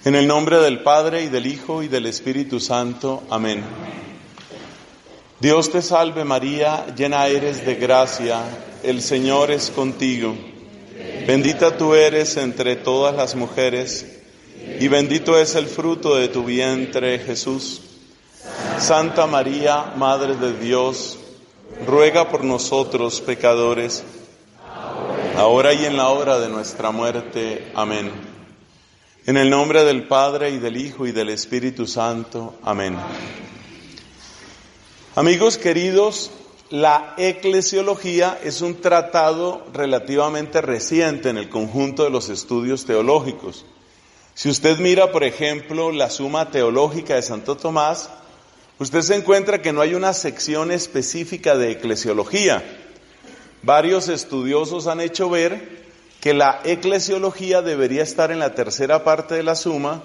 En el nombre del Padre, y del Hijo, y del Espíritu Santo. Amén. Dios te salve María, llena eres de gracia, el Señor es contigo. Bendita tú eres entre todas las mujeres, y bendito es el fruto de tu vientre, Jesús. Santa María, Madre de Dios, ruega por nosotros pecadores, ahora y en la hora de nuestra muerte. Amén. En el nombre del Padre, y del Hijo, y del Espíritu Santo. Amén. Amigos queridos, la eclesiología es un tratado relativamente reciente en el conjunto de los estudios teológicos. Si usted mira, por ejemplo, la Suma Teológica de Santo Tomás, usted se encuentra que no hay una sección específica de eclesiología. Varios estudiosos han hecho ver que la eclesiología debería estar en la tercera parte de la Suma,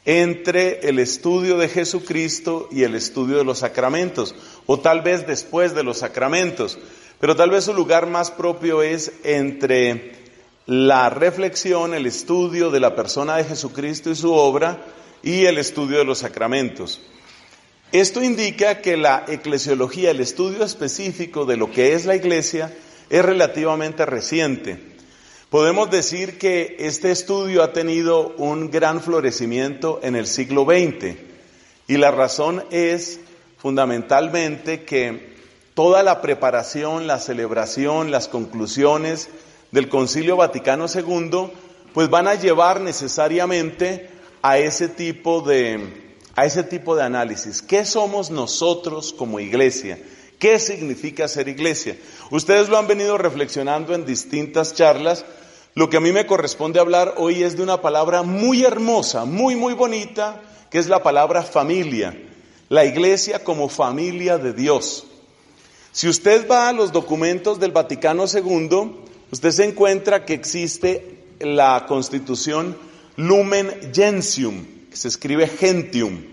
entre el estudio de Jesucristo y el estudio de los sacramentos, o tal vez después de los sacramentos, pero tal vez su lugar más propio es entre la reflexión, el estudio de la persona de Jesucristo y su obra, y el estudio de los sacramentos. Esto indica que la eclesiología, el estudio específico de lo que es la Iglesia, es relativamente reciente. Podemos decir que este estudio ha tenido un gran florecimiento en el siglo XX, y la razón es fundamentalmente que toda la preparación, la celebración, las conclusiones del Concilio Vaticano II, pues van a llevar necesariamente a ese tipo de análisis. ¿Qué somos nosotros como Iglesia? ¿Qué significa ser Iglesia? Ustedes lo han venido reflexionando en distintas charlas. Lo que a mí me corresponde hablar hoy es de una palabra muy hermosa, muy bonita, que es la palabra familia. La Iglesia como familia de Dios. Si usted va a los documentos del Vaticano II, usted se encuentra que existe la Constitución Lumen Gentium, que se escribe Gentium.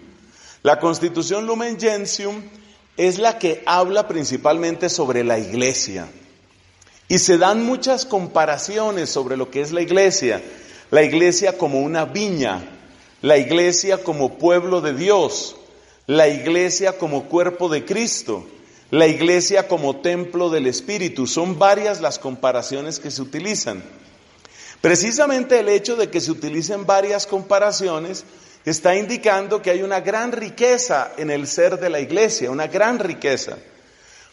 La Constitución Lumen Gentium es la que habla principalmente sobre la Iglesia. Y se dan muchas comparaciones sobre lo que es la Iglesia como una viña, la Iglesia como pueblo de Dios, la Iglesia como cuerpo de Cristo, la Iglesia como templo del Espíritu. Son varias las comparaciones que se utilizan. Precisamente el hecho de que se utilicen varias comparaciones está indicando que hay una gran riqueza en el ser de la Iglesia, una gran riqueza.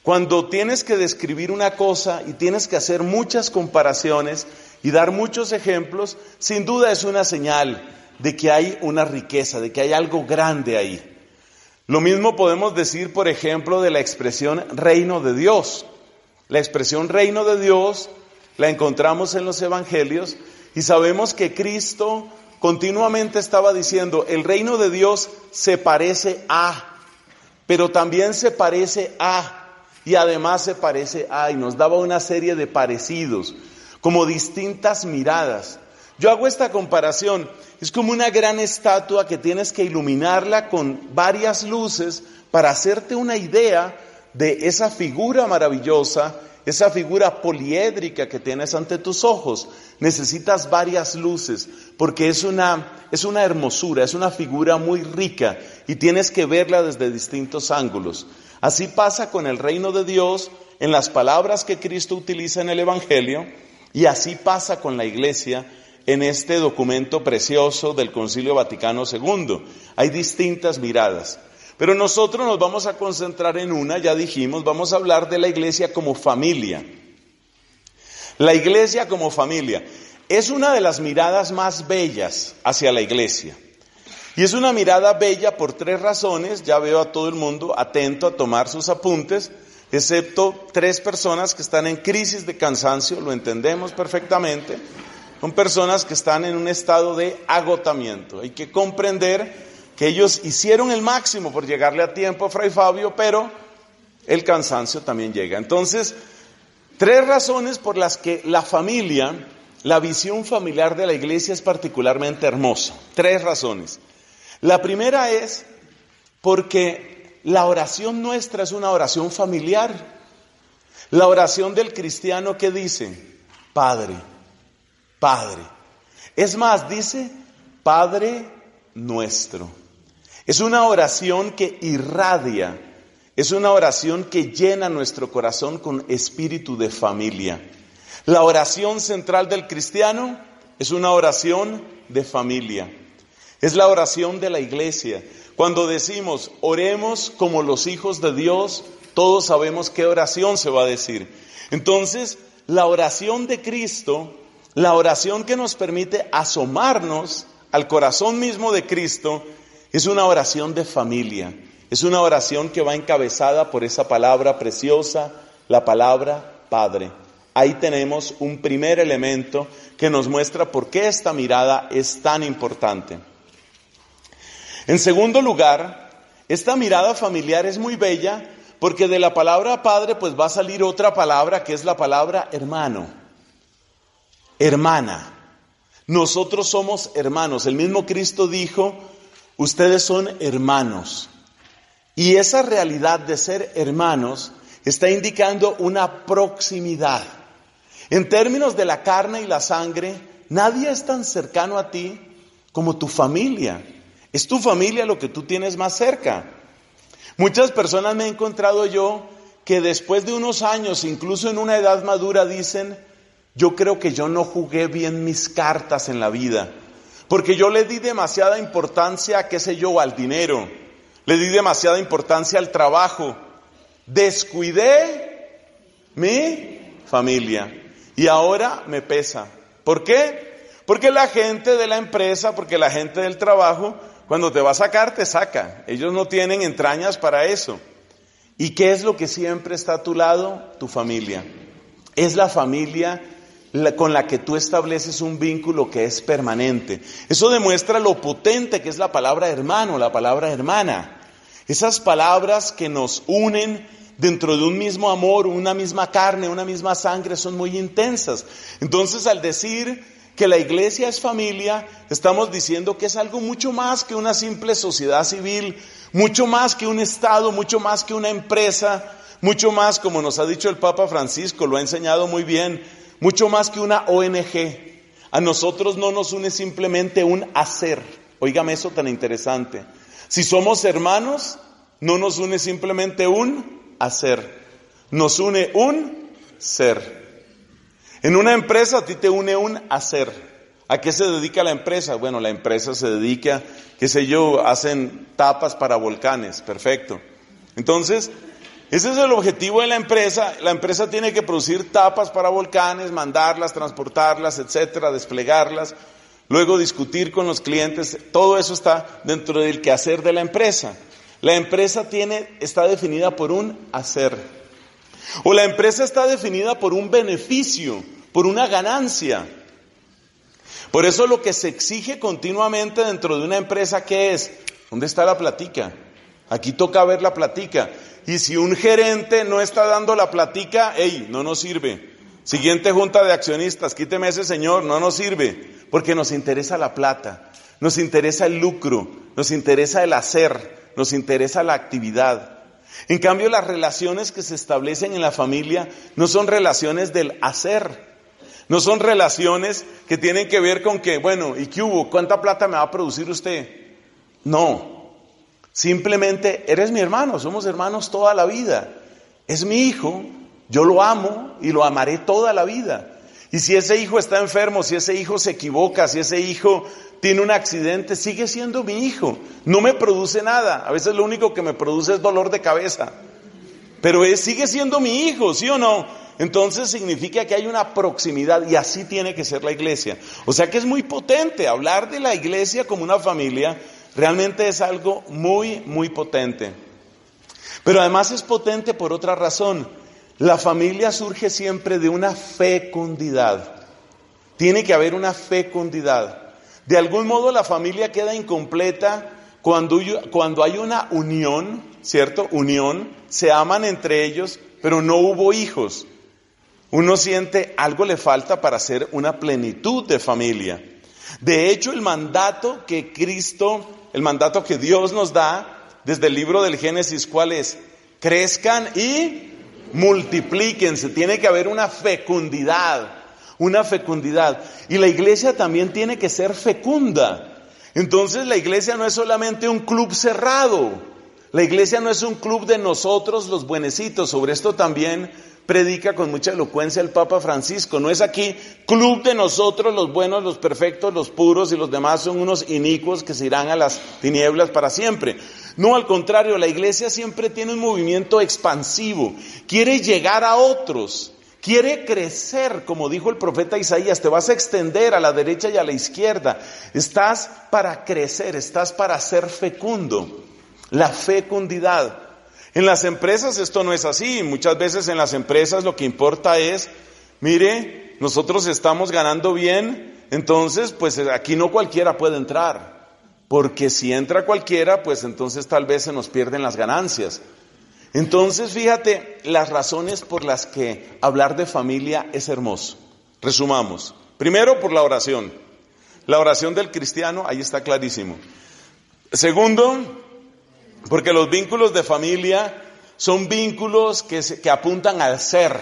Cuando tienes que describir una cosa y tienes que hacer muchas comparaciones y dar muchos ejemplos, sin duda es una señal de que hay una riqueza, de que hay algo grande ahí. Lo mismo podemos decir, por ejemplo, de la expresión reino de Dios. La expresión reino de Dios la encontramos en los evangelios y sabemos que Cristo continuamente estaba diciendo, el reino de Dios se parece a, pero también se parece a, y además se parece a, y nos daba una serie de parecidos, como distintas miradas. Yo hago esta comparación, es como una gran estatua que tienes que iluminarla con varias luces para hacerte una idea de esa figura maravillosa, esa figura poliédrica que tienes ante tus ojos. Necesitas varias luces, porque es una hermosura, es una figura muy rica, y tienes que verla desde distintos ángulos. Así pasa con el reino de Dios en las palabras que Cristo utiliza en el Evangelio, y así pasa con la Iglesia en este documento precioso del Concilio Vaticano II. Hay distintas miradas, pero nosotros nos vamos a concentrar en una, ya dijimos, vamos a hablar de la Iglesia como familia. La Iglesia como familia es una de las miradas más bellas hacia la Iglesia. Y es una mirada bella por tres razones. Ya veo a todo el mundo atento a tomar sus apuntes, excepto 3 personas que están en crisis de cansancio, lo entendemos perfectamente. Son personas que están en un estado de agotamiento. Hay que comprender que ellos hicieron el máximo por llegarle a tiempo a Fray Fabio, pero el cansancio también llega. Entonces, 3 razones por las que la familia, la visión familiar de la Iglesia es particularmente hermosa. 3 razones. La primera es porque la oración nuestra es una oración familiar. La oración del cristiano, ¿qué dice? Padre, Padre. Es más, dice Padre nuestro. Es una oración que irradia, es una oración que llena nuestro corazón con espíritu de familia. La oración central del cristiano es una oración de familia. Es la oración de la iglesia. Cuando decimos, oremos como los hijos de Dios, todos sabemos qué oración se va a decir. Entonces, la oración de Cristo, la oración que nos permite asomarnos al corazón mismo de Cristo, es una oración de familia. Es una oración que va encabezada por esa palabra preciosa, la palabra Padre. Ahí tenemos un primer elemento que nos muestra por qué esta mirada es tan importante. En segundo lugar, esta mirada familiar es muy bella porque de la palabra Padre pues va a salir otra palabra que es la palabra hermano, hermana. Nosotros somos hermanos. El mismo Cristo dijo, ustedes son hermanos. Y esa realidad de ser hermanos está indicando una proximidad. En términos de la carne y la sangre, nadie es tan cercano a ti como tu familia. Es tu familia lo que tú tienes más cerca. Muchas personas me he encontrado yo que después de unos años, incluso en una edad madura, dicen, yo creo que yo no jugué bien mis cartas en la vida, porque yo le di demasiada importancia, qué sé yo, al dinero, le di demasiada importancia al trabajo, descuidé mi familia y ahora me pesa. ¿Por qué? Porque la gente de la empresa, porque la gente del trabajo, cuando te va a sacar, te saca. Ellos no tienen entrañas para eso. ¿Y qué es lo que siempre está a tu lado? Tu familia. Es la familia con la que tú estableces un vínculo que es permanente. Eso demuestra lo potente que es la palabra hermano, la palabra hermana. Esas palabras que nos unen dentro de un mismo amor, una misma carne, una misma sangre, son muy intensas. Entonces, al decir que la iglesia es familia, estamos diciendo que es algo mucho más que una simple sociedad civil, mucho más que un Estado, mucho más que una empresa, mucho más, como nos ha dicho el Papa Francisco, lo ha enseñado muy bien, mucho más que una ONG. A nosotros no nos une simplemente un hacer. Óigame eso tan interesante. Si somos hermanos, no nos une simplemente un hacer, nos une un ser. En una empresa a ti te une un hacer. ¿A qué se dedica la empresa? Bueno, la empresa se dedica, qué sé yo, hacen tapas para volcanes, perfecto. Entonces, ese es el objetivo de la empresa. La empresa tiene que producir tapas para volcanes, mandarlas, transportarlas, etcétera, desplegarlas, luego discutir con los clientes. Todo eso está dentro del quehacer de la empresa. La empresa está definida por un hacer. O la empresa está definida por un beneficio, por una ganancia. Por eso lo que se exige continuamente dentro de una empresa, ¿qué es? ¿Dónde está la platica? Aquí toca ver la platica. Y si un gerente no está dando la platica, no nos sirve. Siguiente junta de accionistas, quíteme ese señor, no nos sirve. Porque nos interesa la plata, nos interesa el lucro, nos interesa el hacer, nos interesa la actividad. En cambio, las relaciones que se establecen en la familia no son relaciones del hacer, no son relaciones que tienen que ver con que, bueno, ¿y qué hubo? ¿Cuánta plata me va a producir usted? No, simplemente eres mi hermano, somos hermanos toda la vida. Es mi hijo, yo lo amo y lo amaré toda la vida. Y si ese hijo está enfermo, si ese hijo se equivoca, si ese hijo tiene un accidente, sigue siendo mi hijo. No me produce nada. A veces lo único que me produce es dolor de cabeza. Pero sigue siendo mi hijo, ¿sí o no? Entonces significa que hay una proximidad y así tiene que ser la iglesia. O sea que es muy potente. Hablar de la iglesia como una familia realmente es algo muy, muy potente. Pero además es potente por otra razón. La familia surge siempre de una fecundidad. Tiene que haber una fecundidad. De algún modo la familia queda incompleta cuando hay una unión, ¿cierto? Unión, se aman entre ellos, pero no hubo hijos. Uno siente algo le falta para ser una plenitud de familia. De hecho, el mandato que Dios nos da desde el libro del Génesis, ¿cuál es? Crezcan y multiplíquense. Tiene que haber una fecundidad. Una fecundidad. Y la iglesia también tiene que ser fecunda. Entonces la iglesia no es solamente un club cerrado. La iglesia no es un club de nosotros los buenecitos. Sobre esto también predica con mucha elocuencia el Papa Francisco. No es aquí club de nosotros los buenos, los perfectos, los puros, y los demás son unos inicuos que se irán a las tinieblas para siempre. No, al contrario, la iglesia siempre tiene un movimiento expansivo. Quiere llegar a otros. Quiere crecer, como dijo el profeta Isaías, te vas a extender a la derecha y a la izquierda. Estás para crecer, estás para ser fecundo. La fecundidad. En las empresas esto no es así. Muchas veces en las empresas lo que importa es, mire, nosotros estamos ganando bien, entonces pues aquí no cualquiera puede entrar. Porque si entra cualquiera, pues entonces tal vez se nos pierden las ganancias. Entonces, fíjate las razones por las que hablar de familia es hermoso. Resumamos. Primero, por la oración. La oración del cristiano, ahí está clarísimo. Segundo, porque los vínculos de familia son vínculos que apuntan al ser.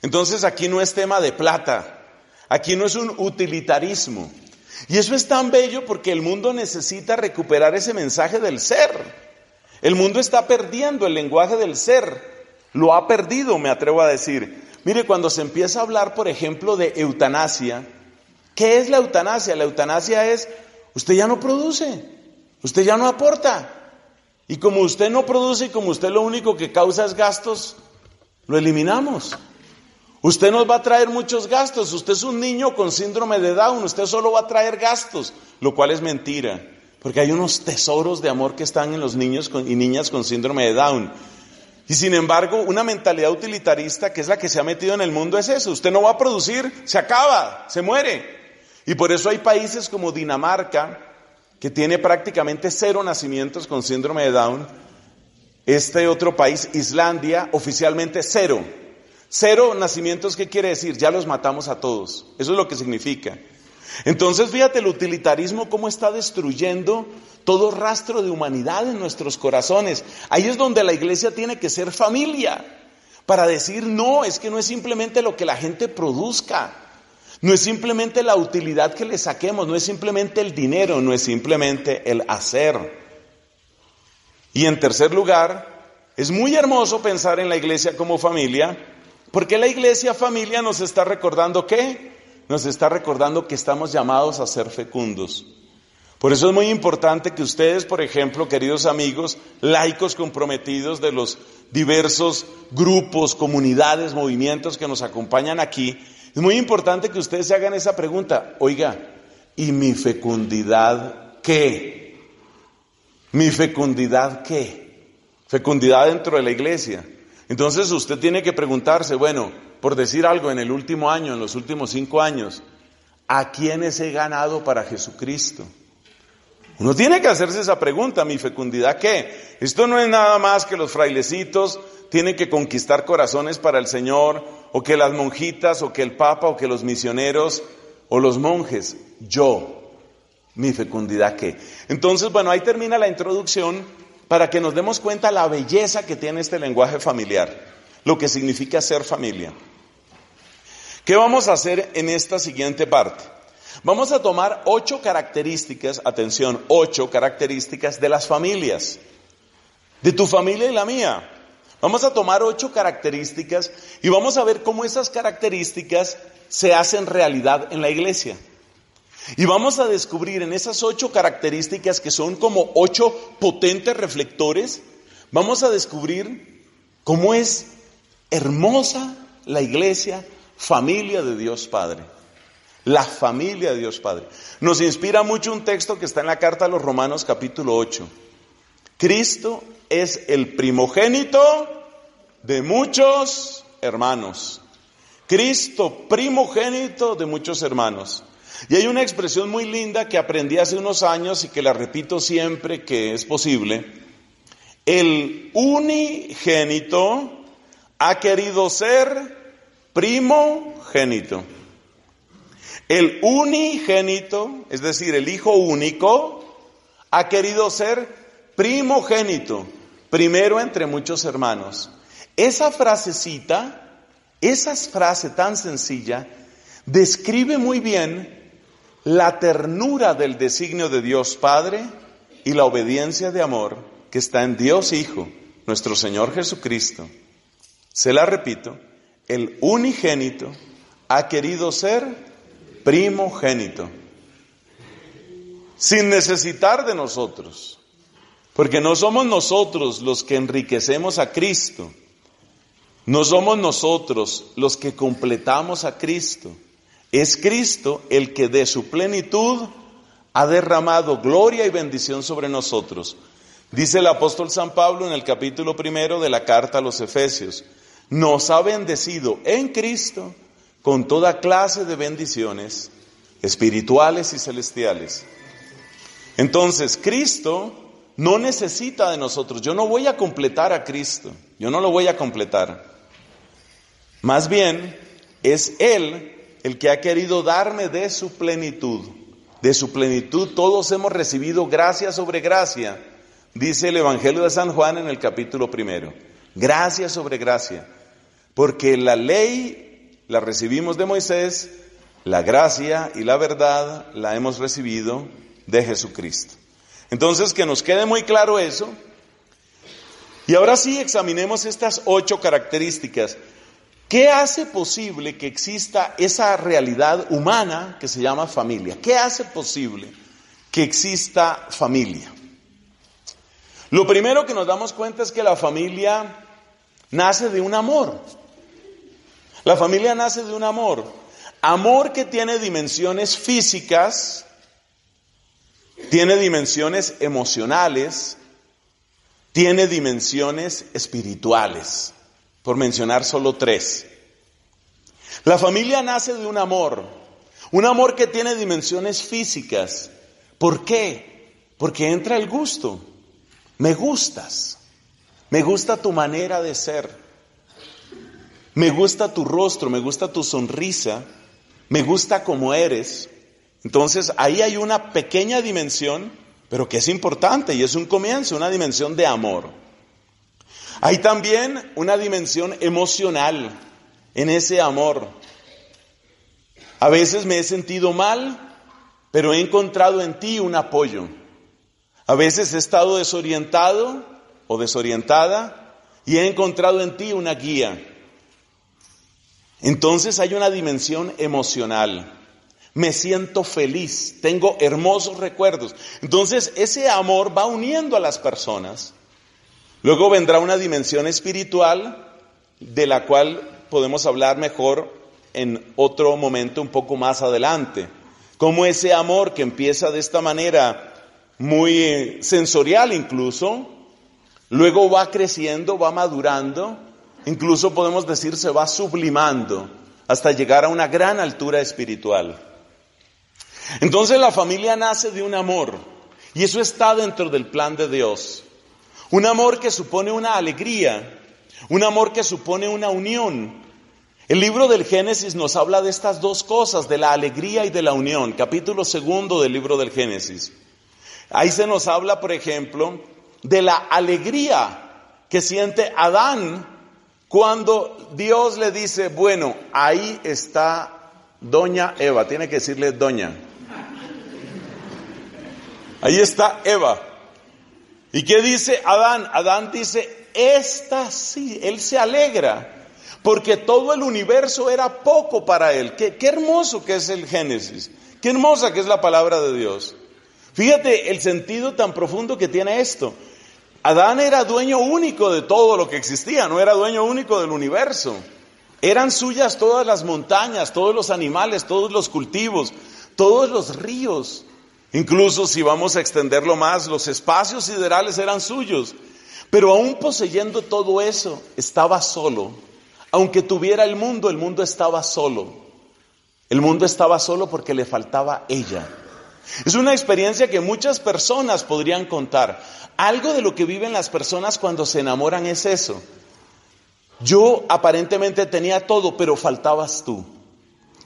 Entonces, aquí no es tema de plata. Aquí no es un utilitarismo. Y eso es tan bello porque el mundo necesita recuperar ese mensaje del ser. El mundo está perdiendo el lenguaje del ser, lo ha perdido, me atrevo a decir. Mire, cuando se empieza a hablar, por ejemplo, de eutanasia, ¿qué es la eutanasia? La eutanasia es, usted ya no produce, usted ya no aporta. Y como usted no produce y como usted lo único que causa es gastos, lo eliminamos. Usted nos va a traer muchos gastos, usted es un niño con síndrome de Down, usted solo va a traer gastos, lo cual es mentira. Porque hay unos tesoros de amor que están en los niños y niñas con síndrome de Down. Y sin embargo, una mentalidad utilitarista, que es la que se ha metido en el mundo, es eso. Usted no va a producir, se acaba, se muere. Y por eso hay países como Dinamarca, que tiene prácticamente 0 nacimientos con síndrome de Down. Este otro país, Islandia, oficialmente 0. 0 nacimientos, ¿qué quiere decir? Ya los matamos a todos. Eso es lo que significa. Entonces, fíjate el utilitarismo cómo está destruyendo todo rastro de humanidad en nuestros corazones. Ahí es donde la iglesia tiene que ser familia, para decir no, es que no es simplemente lo que la gente produzca, no es simplemente la utilidad que le saquemos, no es simplemente el dinero, no es simplemente el hacer. Y en tercer lugar, es muy hermoso pensar en la iglesia como familia, porque la iglesia familia nos está recordando ¿qué? Nos está recordando que estamos llamados a ser fecundos. Por eso es muy importante que ustedes, por ejemplo, queridos amigos, laicos comprometidos de los diversos grupos, comunidades, movimientos que nos acompañan aquí, es muy importante que ustedes se hagan esa pregunta. Oiga, ¿y mi fecundidad qué? ¿Mi fecundidad qué? Fecundidad dentro de la iglesia. Entonces usted tiene que preguntarse, bueno, por decir algo, en el último año, en los últimos 5 años, ¿a quiénes he ganado para Jesucristo? Uno tiene que hacerse esa pregunta, ¿mi fecundidad qué? Esto no es nada más que los frailecitos tienen que conquistar corazones para el Señor, o que las monjitas, o que el Papa, o que los misioneros, o los monjes. Yo, ¿mi fecundidad qué? Entonces, bueno, ahí termina la introducción para que nos demos cuenta la belleza que tiene este lenguaje familiar. Lo que significa ser familia. ¿Qué vamos a hacer en esta siguiente parte? Vamos a tomar 8 características, atención, 8 características de las familias, de tu familia y la mía. Vamos a tomar 8 características y vamos a ver cómo esas características se hacen realidad en la iglesia. Y vamos a descubrir en esas 8 características, que son como 8 potentes reflectores, vamos a descubrir cómo es hermosa la iglesia, familia de Dios Padre. La familia de Dios Padre. Nos inspira mucho un texto que está en la carta a los Romanos capítulo 8. Cristo es el primogénito de muchos hermanos. Cristo primogénito de muchos hermanos. Y hay una expresión muy linda que aprendí hace unos años y que la repito siempre que es posible. El unigénito ha querido ser primogénito. El unigénito, es decir, el hijo único, ha querido ser primogénito, primero entre muchos hermanos. Esa frasecita, esa frase tan sencilla, describe muy bien la ternura del designio de Dios Padre y la obediencia de amor que está en Dios Hijo, nuestro Señor Jesucristo. Se la repito, el unigénito ha querido ser primogénito, sin necesitar de nosotros, porque no somos nosotros los que enriquecemos a Cristo, no somos nosotros los que completamos a Cristo, es Cristo el que de su plenitud ha derramado gloria y bendición sobre nosotros. Dice el apóstol San Pablo en el capítulo 1 de la carta a los Efesios, nos ha bendecido en Cristo con toda clase de bendiciones espirituales y celestiales. Entonces, Cristo no necesita de nosotros. Yo no voy a completar a Cristo, yo no lo voy a completar. Más bien, es Él el que ha querido darme de su plenitud. De su plenitud todos hemos recibido gracia sobre gracia, dice el Evangelio de San Juan en el capítulo 1. Gracia sobre gracia. Porque la ley la recibimos de Moisés, la gracia y la verdad la hemos recibido de Jesucristo. Entonces, que nos quede muy claro eso. Y ahora sí examinemos estas 8 características. ¿Qué hace posible que exista esa realidad humana que se llama familia? ¿Qué hace posible que exista familia? Lo primero que nos damos cuenta es que la familia nace de un amor. La familia nace de un amor. Amor que tiene dimensiones físicas, tiene dimensiones emocionales, tiene dimensiones espirituales, por mencionar solo 3. La familia nace de un amor que tiene dimensiones físicas. ¿Por qué? Porque entra el gusto. Me gustas, me gusta tu manera de ser, me gusta tu rostro, me gusta tu sonrisa, me gusta cómo eres. Entonces ahí hay una pequeña dimensión, pero que es importante y es un comienzo, una dimensión de amor. Hay también una dimensión emocional en ese amor. A veces me he sentido mal, pero he encontrado en ti un apoyo. A veces he estado desorientado o desorientada y he encontrado en ti una guía. Entonces hay una dimensión emocional. Me siento feliz, tengo hermosos recuerdos. Entonces ese amor va uniendo a las personas. Luego vendrá una dimensión espiritual de la cual podemos hablar mejor en otro momento un poco más adelante. Como ese amor que empieza de esta manera muy sensorial incluso, luego va creciendo, va madurando, incluso podemos decir se va sublimando hasta llegar a una gran altura espiritual. Entonces la familia nace de un amor y eso está dentro del plan de Dios. Un amor que supone una alegría, un amor que supone una unión. El libro del Génesis nos habla de estas 2 cosas, de la alegría y de la unión. Capítulo 2 del libro del Génesis. Ahí se nos habla, por ejemplo, de la alegría que siente Adán cuando Dios le dice, bueno, ahí está doña Eva, tiene que decirle doña. Ahí está Eva. ¿Y qué dice Adán? Adán dice, esta sí, él se alegra, porque todo el universo era poco para él. Qué hermoso que es el Génesis, qué hermosa que es la palabra de Dios. Fíjate el sentido tan profundo que tiene esto. Adán era dueño único de todo lo que existía, no era dueño único del universo. Eran suyas todas las montañas, todos los animales, todos los cultivos, todos los ríos. Incluso si vamos a extenderlo más, los espacios siderales eran suyos. Pero aún poseyendo todo eso, estaba solo. Aunque tuviera el mundo estaba solo. El mundo estaba solo porque le faltaba ella. Es una experiencia que muchas personas podrían contar. Algo de lo que viven las personas cuando se enamoran es eso. Yo aparentemente tenía todo, pero faltabas tú.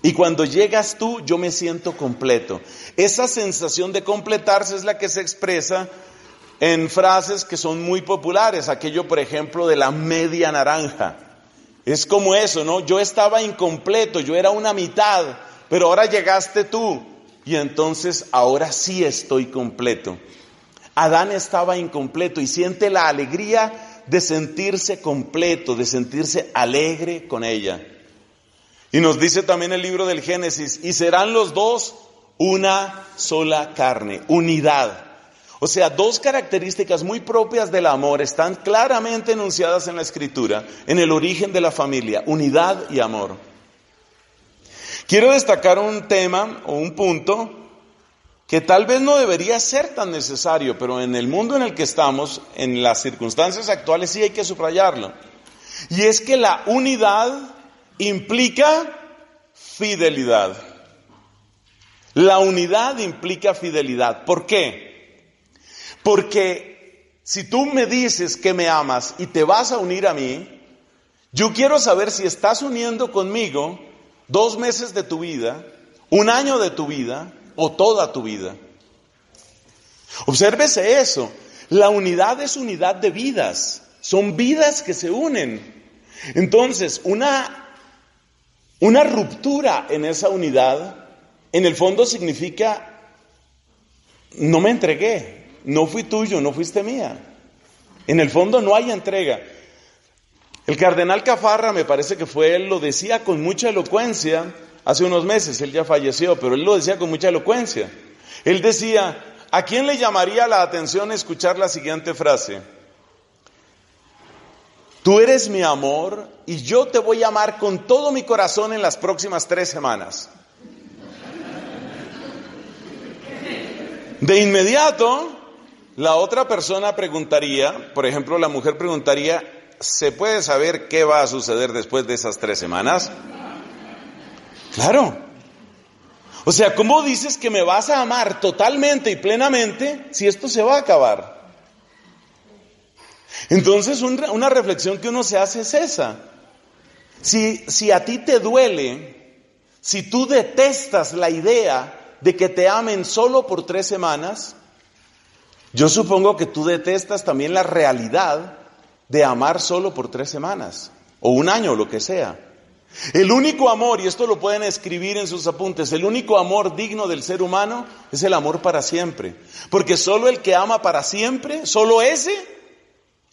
Y cuando llegas tú, yo me siento completo. Esa sensación de completarse es la que se expresa en frases que son muy populares. Aquello, por ejemplo, de la media naranja. Es como eso, ¿no? Yo estaba incompleto, yo era una mitad, pero ahora llegaste tú. y entonces ahora sí estoy completo. Adán estaba incompleto y siente la alegría de sentirse completo, de sentirse alegre con ella. Y nos dice también el libro del Génesis, y serán los dos una sola carne, unidad. O sea, dos características muy propias del amor están claramente enunciadas en la Escritura, en el origen de la familia, unidad y amor. Quiero destacar un tema o un punto que tal vez no debería ser tan necesario, pero en el mundo en el que estamos, en las circunstancias actuales, sí hay que subrayarlo. Y es que la unidad implica fidelidad. La unidad implica fidelidad. ¿Por qué? Porque si tú me dices que me amas y te vas a unir a mí, yo quiero saber si estás uniendo conmigo 2 meses de tu vida, 1 año de tu vida o toda tu vida. Obsérvese eso. La unidad es unidad de vidas. Son vidas que se unen. Entonces, una ruptura en esa unidad, en el fondo significa, no me entregué, no fui tuyo, no fuiste mía. En el fondo no hay entrega. El cardenal Cafarra, me parece que fue él, lo decía con mucha elocuencia hace unos meses, él ya falleció, pero él lo decía con mucha elocuencia. Él decía, ¿a quién le llamaría la atención escuchar la siguiente frase? Tú eres mi amor y yo te voy a amar con todo mi corazón en las próximas 3 semanas. De inmediato, la otra persona preguntaría, por ejemplo, la mujer preguntaría, ¿se puede saber qué va a suceder después de esas 3 semanas? Claro. O sea, ¿cómo dices que me vas a amar totalmente y plenamente si esto se va a acabar? Entonces, una reflexión que uno se hace es esa. Si a ti te duele, si tú detestas la idea de que te amen solo por 3 semanas, yo supongo que tú detestas también la realidad de amar solo por 3 semanas, o 1 año, o lo que sea. El único amor, y esto lo pueden escribir en sus apuntes, el único amor digno del ser humano es el amor para siempre. Porque solo el que ama para siempre, solo ese,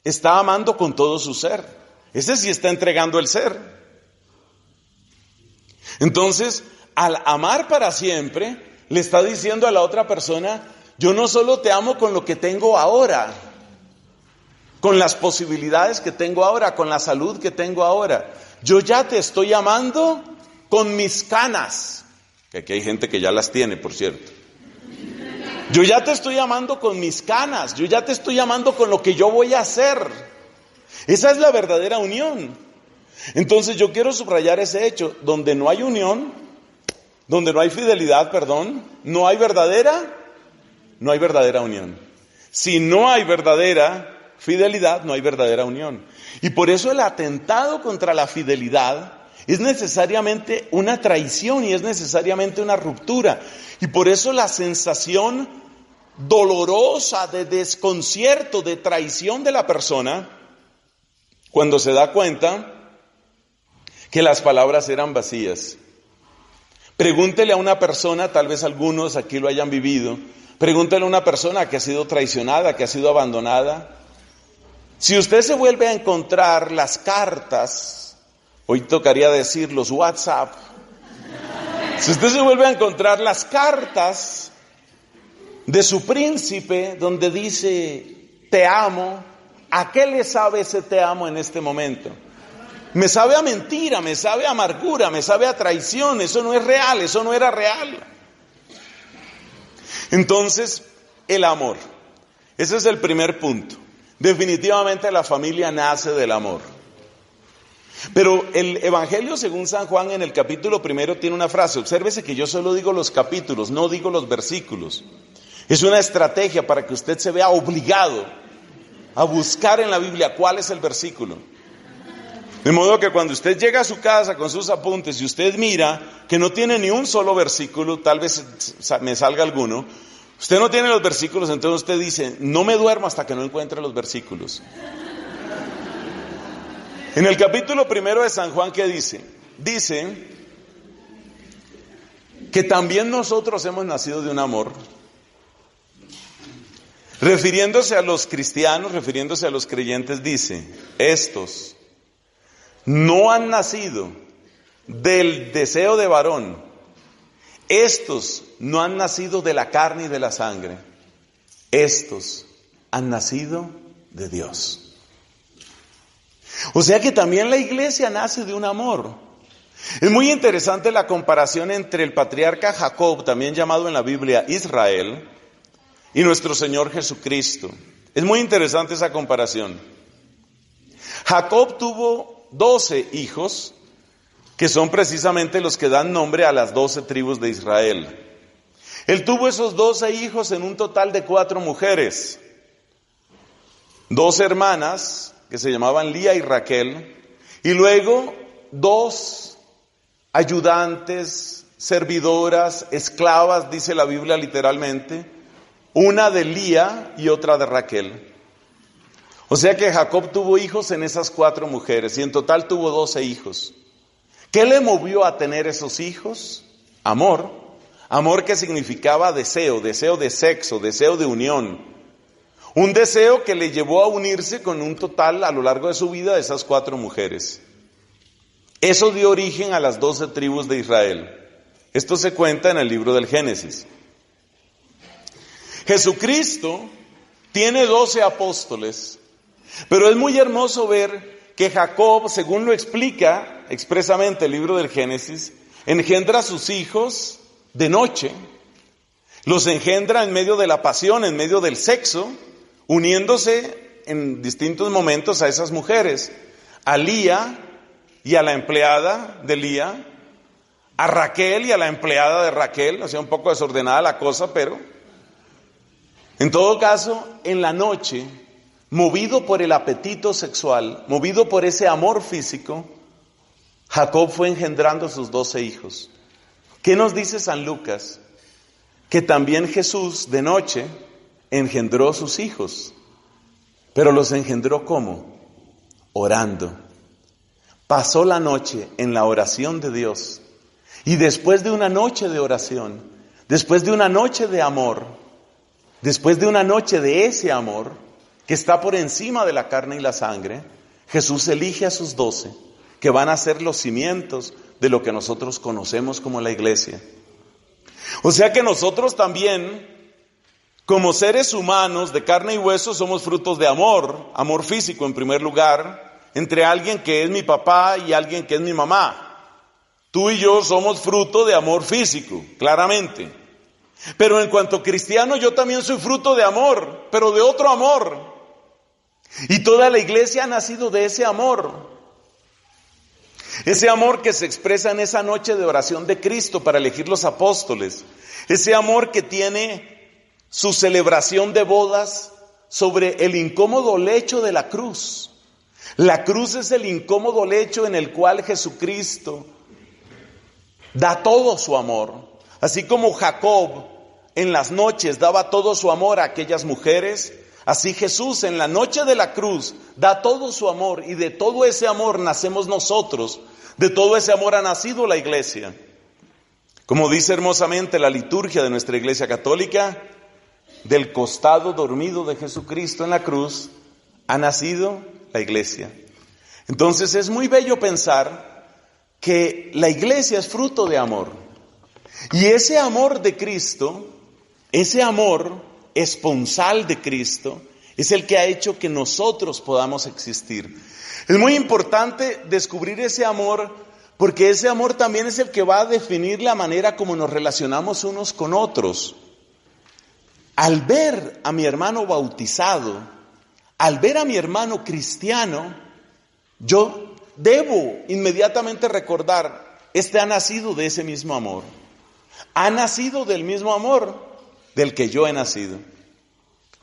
está amando con todo su ser. Ese sí está entregando el ser. Entonces, al amar para siempre, le está diciendo a la otra persona, yo no solo te amo con lo que tengo ahora, con las posibilidades que tengo ahora, con la salud que tengo ahora. Yo ya te estoy amando con mis canas, que aquí hay gente que ya las tiene, por cierto. Yo ya te estoy amando con mis canas, yo ya te estoy amando con lo que yo voy a hacer. Esa es la verdadera unión. Entonces yo quiero subrayar ese hecho, donde no hay unión, donde no hay fidelidad, no hay verdadera unión. Si no hay verdadera fidelidad, no hay verdadera unión. Y por eso el atentado contra la fidelidad es necesariamente una traición y es necesariamente una ruptura. Y por eso la sensación dolorosa de desconcierto, de traición de la persona, cuando se da cuenta que las palabras eran vacías. Pregúntele a una persona, tal vez algunos aquí lo hayan vivido, pregúntele a una persona que ha sido traicionada, que ha sido abandonada. Si usted se vuelve a encontrar las cartas, hoy tocaría decir los WhatsApp, si usted se vuelve a encontrar las cartas de su príncipe donde dice, te amo, ¿a qué le sabe ese te amo en este momento? Me sabe a mentira, me sabe a amargura, me sabe a traición, eso no es real, eso no era real. Entonces, el amor, ese es el primer punto. Definitivamente la familia nace del amor. Pero el Evangelio según San Juan en el capítulo 1 tiene una frase, obsérvese que yo solo digo los capítulos, no digo los versículos. Es una estrategia para que usted se vea obligado a buscar en la Biblia cuál es el versículo. De modo que cuando usted llega a su casa con sus apuntes y usted mira que no tiene ni un solo versículo, tal vez me salga alguno, usted no tiene los versículos, entonces usted dice, no me duermo hasta que no encuentre los versículos. En el capítulo 1 de San Juan, ¿qué dice? Dice, que también nosotros hemos nacido de un amor. Refiriéndose a los cristianos, refiriéndose a los creyentes, dice, estos no han nacido del deseo de varón, estos no han nacido de la carne y de la sangre, estos han nacido de Dios. O sea que también la iglesia nace de un amor. Es muy interesante la comparación entre el patriarca Jacob, también llamado en la Biblia Israel, y nuestro Señor Jesucristo. Es muy interesante esa comparación. Jacob tuvo 12 hijos, que son precisamente los que dan nombre a las 12 tribus de Israel. Él tuvo esos 12 hijos en un total de 4 mujeres. 2 hermanas, que se llamaban Lía y Raquel, y luego 2 ayudantes, servidoras, esclavas, dice la Biblia literalmente, una de Lía y otra de Raquel. O sea que Jacob tuvo hijos en esas 4 mujeres y en total tuvo 12 hijos. ¿Qué le movió a tener esos hijos? Amor. Amor que significaba deseo, deseo de sexo, deseo de unión. Un deseo que le llevó a unirse con un total a lo largo de su vida de esas 4 mujeres. Eso dio origen a las 12 tribus de Israel. Esto se cuenta en el libro del Génesis. Jesucristo tiene 12 apóstoles, pero es muy hermoso ver que Jacob, según lo explica expresamente el libro del Génesis, engendra a sus hijos de noche, los engendra en medio de la pasión, en medio del sexo, uniéndose en distintos momentos a esas mujeres, a Lía y a la empleada de Lía, a Raquel y a la empleada de Raquel, o sea, un poco desordenada la cosa, pero en todo caso, en la noche, movido por el apetito sexual, movido por ese amor físico, Jacob fue engendrando sus 12 hijos. ¿Qué nos dice San Lucas? Que también Jesús de noche engendró sus hijos. Pero los engendró ¿cómo? Orando. Pasó la noche en la oración de Dios. Y después de una noche de oración, después de una noche de amor, después de una noche de ese amor que está por encima de la carne y la sangre, Jesús elige a sus 12, que van a ser los cimientos de lo que nosotros conocemos como la iglesia. O sea que nosotros también, como seres humanos de carne y hueso, somos frutos de amor, amor físico en primer lugar, entre alguien que es mi papá y alguien que es mi mamá. Tú y yo somos fruto de amor físico, claramente. Pero en cuanto cristiano yo también soy fruto de amor, pero de otro amor. Y toda la iglesia ha nacido de ese amor. Ese amor que se expresa en esa noche de oración de Cristo para elegir los apóstoles. Ese amor que tiene su celebración de bodas sobre el incómodo lecho de la cruz. La cruz es el incómodo lecho en el cual Jesucristo da todo su amor. Así como Jacob en las noches daba todo su amor a aquellas mujeres, así Jesús en la noche de la cruz da todo su amor, y de todo ese amor nacemos nosotros, de todo ese amor ha nacido la iglesia. Como dice hermosamente la liturgia de nuestra iglesia católica, del costado dormido de Jesucristo en la cruz ha nacido la iglesia. Entonces es muy bello pensar que la iglesia es fruto de amor. Y ese amor de Cristo, ese amor esponsal de Cristo, es el que ha hecho que nosotros podamos existir. Es muy importante descubrir ese amor, porque ese amor también es el que va a definir la manera como nos relacionamos unos con otros. Al ver a mi hermano bautizado, al ver a mi hermano cristiano, yo debo inmediatamente recordar, este ha nacido de ese mismo amor. Ha nacido del mismo amor del que yo he nacido.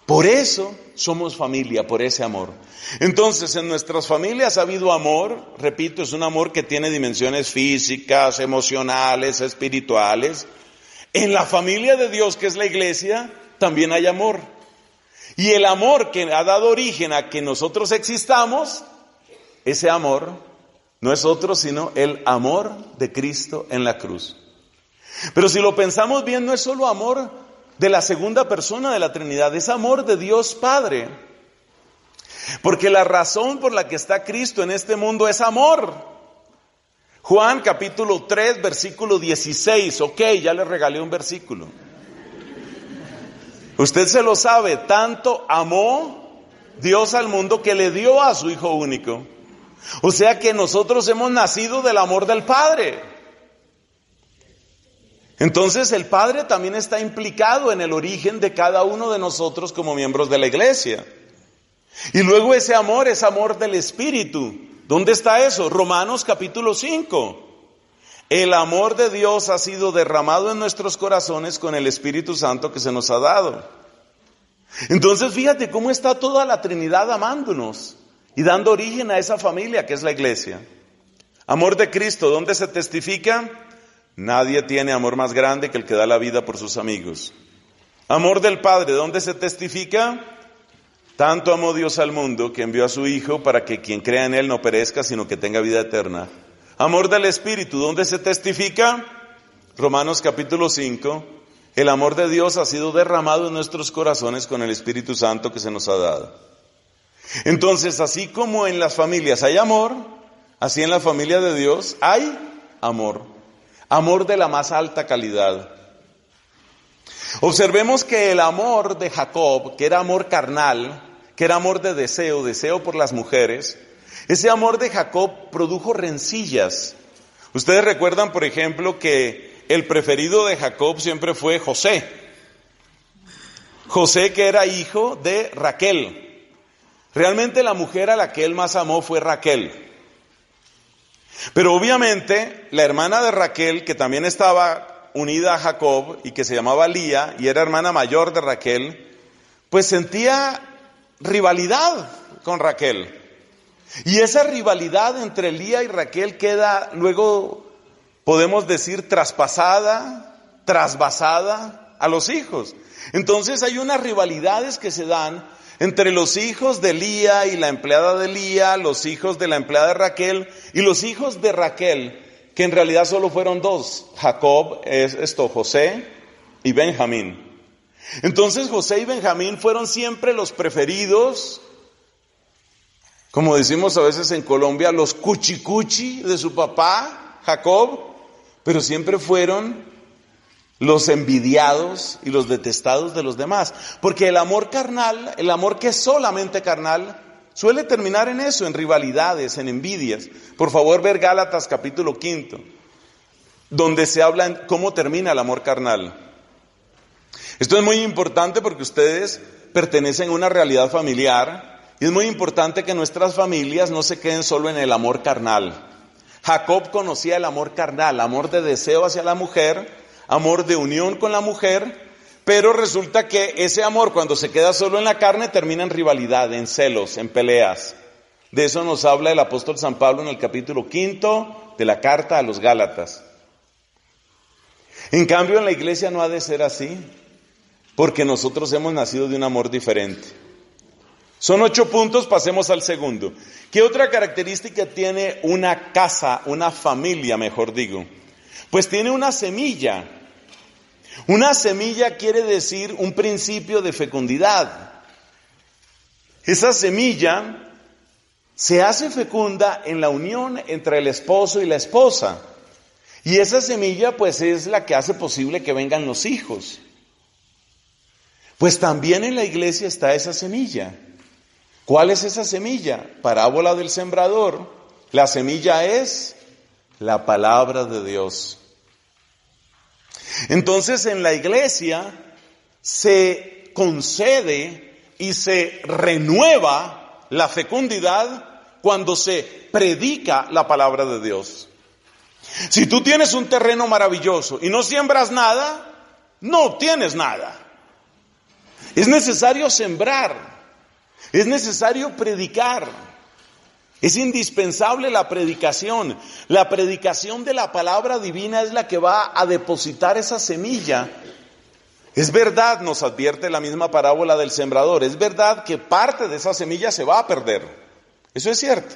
Por eso somos familia, por ese amor. Entonces, en nuestras familias ha habido amor, repito, es un amor que tiene dimensiones físicas, emocionales, espirituales. En la familia de Dios, que es la iglesia, también hay amor. Y el amor que ha dado origen a que nosotros existamos, ese amor no es otro sino el amor de Cristo en la cruz. Pero si lo pensamos bien, no es solo amor de la segunda persona de la Trinidad, es amor de Dios Padre. Porque la razón por la que está Cristo en este mundo es amor. Juan capítulo 3, versículo 16. Ok, ya le regalé un versículo. Usted se lo sabe, tanto amó Dios al mundo que le dio a su Hijo único. O sea que nosotros hemos nacido del amor del Padre. Entonces el Padre también está implicado en el origen de cada uno de nosotros como miembros de la iglesia. Y luego ese amor es amor del Espíritu. ¿Dónde está eso? Romanos capítulo 5. El amor de Dios ha sido derramado en nuestros corazones con el Espíritu Santo que se nos ha dado. Entonces fíjate cómo está toda la Trinidad amándonos y dando origen a esa familia que es la iglesia. Amor de Cristo, ¿dónde se testifica? Nadie tiene amor más grande que el que da la vida por sus amigos. Amor del Padre, ¿dónde se testifica? Tanto amó Dios al mundo que envió a su Hijo para que quien crea en Él no perezca, sino que tenga vida eterna. Amor del Espíritu, ¿dónde se testifica? Romanos capítulo 5. El amor de Dios ha sido derramado en nuestros corazones con el Espíritu Santo que se nos ha dado. Entonces, así como en las familias hay amor, así en la familia de Dios hay amor. Amor de la más alta calidad. Observemos que el amor de Jacob, que era amor carnal, que era amor de deseo por las mujeres, ese amor de Jacob produjo rencillas. Ustedes recuerdan, por ejemplo, que el preferido de Jacob siempre fue José. José, que era hijo de Raquel. Realmente la mujer a la que él más amó fue Raquel. Pero obviamente la hermana de Raquel, que también estaba unida a Jacob y que se llamaba Lía y era hermana mayor de Raquel, pues sentía rivalidad con Raquel. Y esa rivalidad entre Lía y Raquel queda luego, podemos decir, trasvasada a los hijos. Entonces hay unas rivalidades que se dan entre los hijos de Lía y la empleada de Lía, los hijos de la empleada de Raquel y los hijos de Raquel, que en realidad solo fueron dos, José y Benjamín. Entonces José y Benjamín fueron siempre los preferidos, como decimos a veces en Colombia, los cuchicuchi de su papá, Jacob, pero siempre fueron los envidiados y los detestados de los demás. Porque el amor carnal, el amor que es solamente carnal, suele terminar en eso, en rivalidades, en envidias. Por favor, ver Gálatas capítulo 5, donde se habla en cómo termina el amor carnal. Esto es muy importante porque ustedes pertenecen a una realidad familiar y es muy importante que nuestras familias no se queden solo en el amor carnal. Jacob conocía el amor carnal, amor de deseo hacia la mujer, amor de unión con la mujer, pero resulta que ese amor cuando se queda solo en la carne termina en rivalidad, en celos, en peleas. De eso nos habla el apóstol San Pablo en el capítulo 5 de la carta a los Gálatas. En cambio en la iglesia no ha de ser así, porque nosotros hemos nacido de un amor diferente. Son 8 puntos, pasemos al segundo. ¿Qué otra característica tiene una casa, una familia, mejor digo? Pues tiene una semilla. Una semilla quiere decir un principio de fecundidad. Esa semilla se hace fecunda en la unión entre el esposo y la esposa. Y esa semilla pues es la que hace posible que vengan los hijos. Pues también en la iglesia está esa semilla. ¿Cuál es esa semilla? Parábola del sembrador. La semilla es la palabra de Dios. Entonces en la iglesia se concede y se renueva la fecundidad cuando se predica la palabra de Dios. Si tú tienes un terreno maravilloso y no siembras nada, no obtienes nada. Es necesario sembrar, es necesario predicar. Es indispensable la predicación. La predicación de la palabra divina es la que va a depositar esa semilla. Es verdad, nos advierte la misma parábola del sembrador, es verdad que parte de esa semilla se va a perder. Eso es cierto.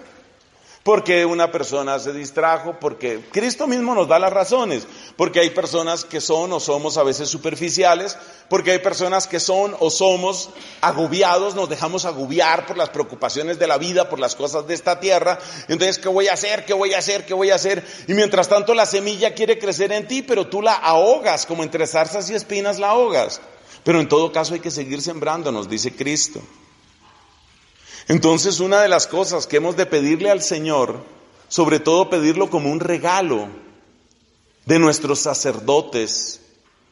porque una persona se distrajo, porque Cristo mismo nos da las razones, porque hay personas que son o somos a veces superficiales, porque hay personas que son o somos agobiados, nos dejamos agobiar por las preocupaciones de la vida, por las cosas de esta tierra. Entonces, ¿qué voy a hacer? ¿Qué voy a hacer? ¿Qué voy a hacer? Y mientras tanto la semilla quiere crecer en ti, pero tú la ahogas, como entre zarzas y espinas la ahogas. Pero en todo caso hay que seguir sembrando, nos dice Cristo. Entonces, una de las cosas que hemos de pedirle al Señor, sobre todo pedirlo como un regalo de nuestros sacerdotes,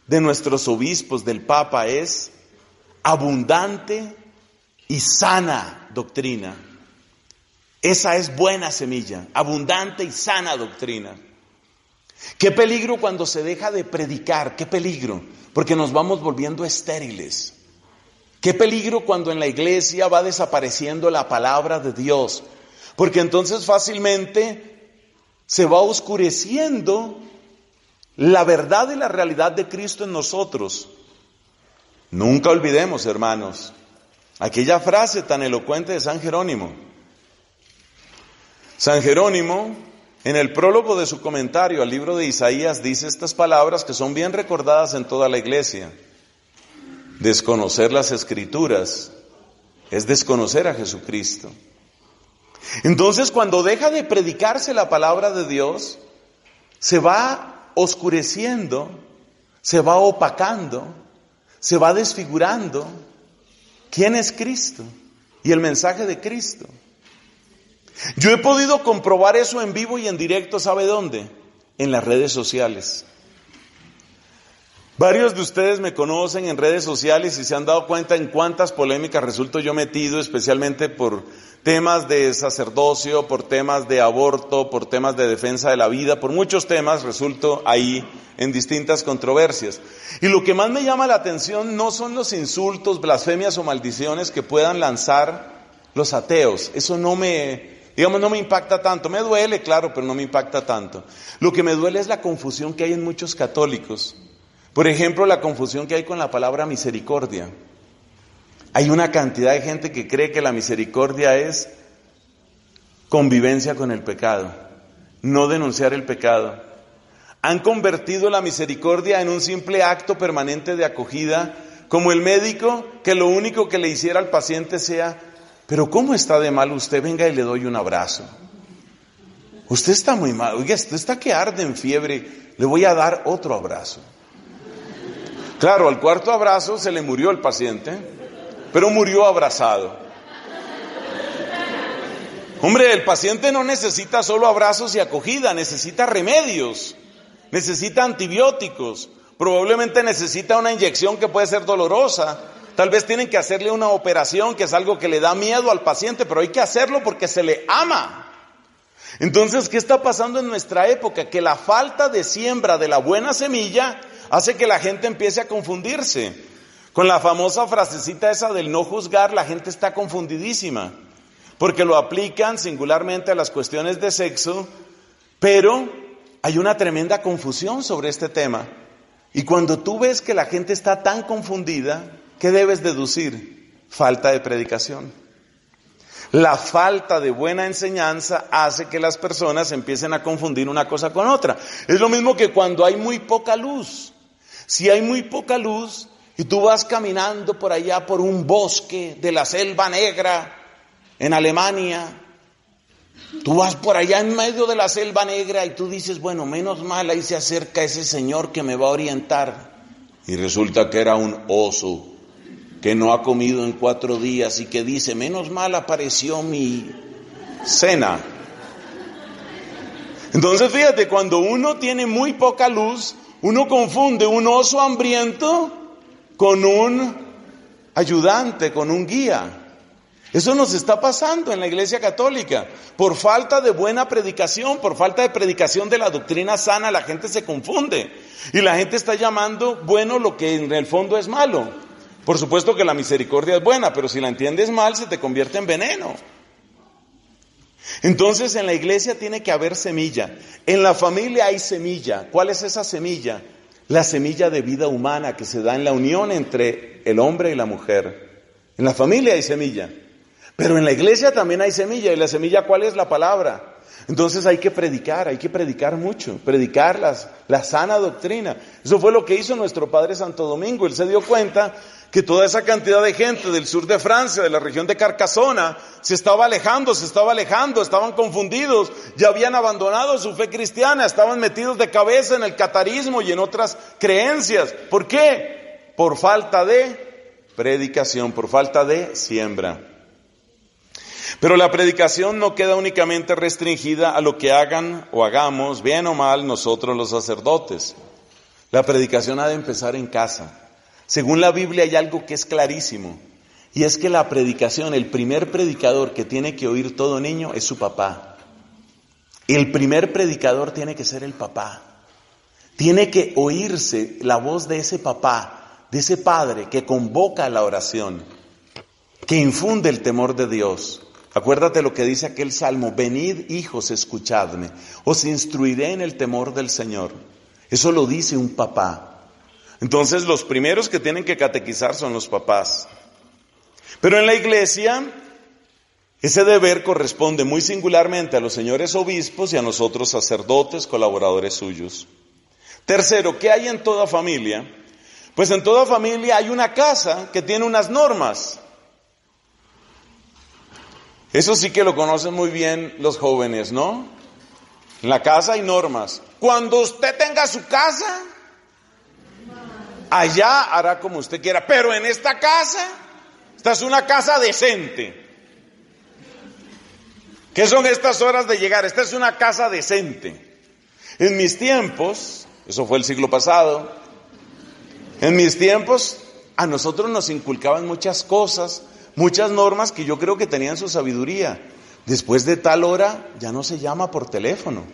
de nuestros obispos, del Papa, es abundante y sana doctrina. Esa es buena semilla, abundante y sana doctrina. Qué peligro cuando se deja de predicar, qué peligro, porque nos vamos volviendo estériles. Qué peligro cuando en la iglesia va desapareciendo la palabra de Dios, porque entonces fácilmente se va oscureciendo la verdad y la realidad de Cristo en nosotros. Nunca olvidemos, hermanos, aquella frase tan elocuente de San Jerónimo. San Jerónimo, en el prólogo de su comentario al libro de Isaías, dice estas palabras que son bien recordadas en toda la iglesia. Desconocer las Escrituras es desconocer a Jesucristo. Entonces, cuando deja de predicarse la palabra de Dios, se va oscureciendo, se va opacando, se va desfigurando quién es Cristo y el mensaje de Cristo. Yo he podido comprobar eso en vivo y en directo, ¿sabe dónde? En las redes sociales. Varios de ustedes me conocen en redes sociales y se han dado cuenta en cuántas polémicas resulto yo metido, especialmente por temas de sacerdocio, por temas de aborto, por temas de defensa de la vida, por muchos temas resulto ahí en distintas controversias. Y lo que más me llama la atención no son los insultos, blasfemias o maldiciones que puedan lanzar los ateos. Eso no me impacta tanto. Me duele, claro, pero no me impacta tanto. Lo que me duele es la confusión que hay en muchos católicos. Por ejemplo, la confusión que hay con la palabra misericordia. Hay una cantidad de gente que cree que la misericordia es convivencia con el pecado, no denunciar el pecado. Han convertido la misericordia en un simple acto permanente de acogida, como el médico que lo único que le hiciera al paciente sea: pero ¿cómo está de mal usted? Venga y le doy un abrazo. Usted está muy mal, oiga, usted está que arde en fiebre, le voy a dar otro abrazo. Claro, al cuarto abrazo se le murió el paciente, pero murió abrazado. Hombre, el paciente no necesita solo abrazos y acogida, necesita remedios, necesita antibióticos, probablemente necesita una inyección que puede ser dolorosa, tal vez tienen que hacerle una operación, que es algo que le da miedo al paciente, pero hay que hacerlo porque se le ama. Entonces, ¿qué está pasando en nuestra época? Que la falta de siembra de la buena semilla hace que la gente empiece a confundirse. Con la famosa frasecita esa del no juzgar, la gente está confundidísima, porque lo aplican singularmente a las cuestiones de sexo, pero hay una tremenda confusión sobre este tema. Y cuando tú ves que la gente está tan confundida, ¿qué debes deducir? Falta de predicación. La falta de buena enseñanza hace que las personas empiecen a confundir una cosa con otra. Es lo mismo que cuando hay muy poca luz. Si hay muy poca luz y tú vas caminando por allá por un bosque de la Selva Negra en Alemania, tú vas por allá en medio de la Selva Negra y tú dices: bueno, menos mal, ahí se acerca ese señor que me va a orientar. Y resulta que era un oso que no ha comido en 4 días y que dice: menos mal apareció mi cena. Entonces fíjate, cuando uno tiene muy poca luz, uno confunde un oso hambriento con un ayudante, con un guía. Eso nos está pasando en la Iglesia Católica. Por falta de buena predicación, por falta de predicación de la doctrina sana, la gente se confunde. Y la gente está llamando bueno lo que en el fondo es malo. Por supuesto que la misericordia es buena, pero si la entiendes mal se te convierte en veneno. Entonces en la iglesia tiene que haber semilla. En la familia hay semilla. ¿Cuál es esa semilla? La semilla de vida humana que se da en la unión entre el hombre y la mujer. En la familia hay semilla. Pero en la iglesia también hay semilla. ¿Y la semilla cuál es? La palabra. Entonces hay que predicar mucho, predicar la sana doctrina. Eso fue lo que hizo nuestro Padre Santo Domingo. Él se dio cuenta que toda esa cantidad de gente del sur de Francia, de la región de Carcassona, se estaba alejando, estaban confundidos, ya habían abandonado su fe cristiana, estaban metidos de cabeza en el catarismo y en otras creencias. ¿Por qué? Por falta de predicación, por falta de siembra. Pero la predicación no queda únicamente restringida a lo que hagan o hagamos, bien o mal, nosotros los sacerdotes. La predicación ha de empezar en casa. Según la Biblia hay algo que es clarísimo, y es que la predicación, el primer predicador que tiene que oír todo niño es su papá. El primer predicador tiene que ser el papá. Tiene que oírse la voz de ese papá, de ese padre que convoca a la oración, que infunde el temor de Dios. Acuérdate lo que dice aquel salmo: venid, hijos, escuchadme, os instruiré en el temor del Señor. Eso lo dice un papá. Entonces los primeros que tienen que catequizar son los papás. Pero en la iglesia, ese deber corresponde muy singularmente a los señores obispos y a nosotros sacerdotes, colaboradores suyos. Tercero, ¿qué hay en toda familia? Pues en toda familia hay una casa que tiene unas normas. Eso sí que lo conocen muy bien los jóvenes, ¿no? En la casa hay normas. Cuando usted tenga su casa, allá hará como usted quiera, pero en esta es una casa decente. ¿Qué son estas horas de llegar? Esta es una casa decente. En mis tiempos, eso fue el siglo pasado, en mis tiempos a nosotros nos inculcaban muchas cosas, muchas normas que yo creo que tenían su sabiduría. Después de tal hora ya no se llama por teléfono.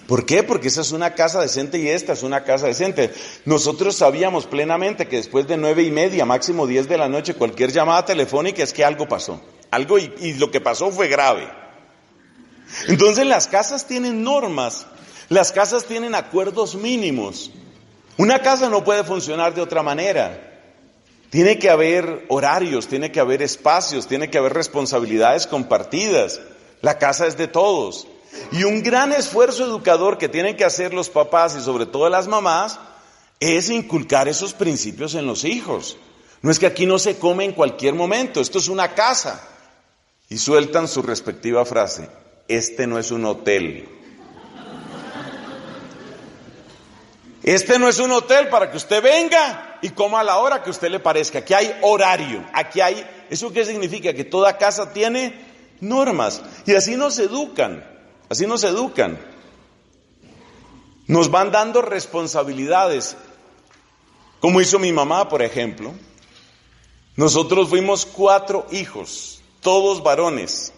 ¿Por qué? Porque esa es una casa decente y esta es una casa decente. Nosotros sabíamos plenamente que después de 9:30, máximo 10 de la noche, cualquier llamada telefónica es que algo pasó. Algo y lo que pasó fue grave. Entonces las casas tienen normas, las casas tienen acuerdos mínimos. Una casa no puede funcionar de otra manera. Tiene que haber horarios, tiene que haber espacios, tiene que haber responsabilidades compartidas. La casa es de todos. Y un gran esfuerzo educador que tienen que hacer los papás y sobre todo las mamás es inculcar esos principios en los hijos. No es que aquí no se come en cualquier momento, esto es una casa. Y sueltan su respectiva frase: este no es un hotel. Este no es un hotel para que usted venga y coma a la hora que a usted le parezca. Aquí hay horario, aquí hay... ¿Eso qué significa? Que toda casa tiene normas. Y así nos educan, así nos educan. Nos van dando responsabilidades. Como hizo mi mamá, por ejemplo. Nosotros fuimos 4 hijos, todos varones.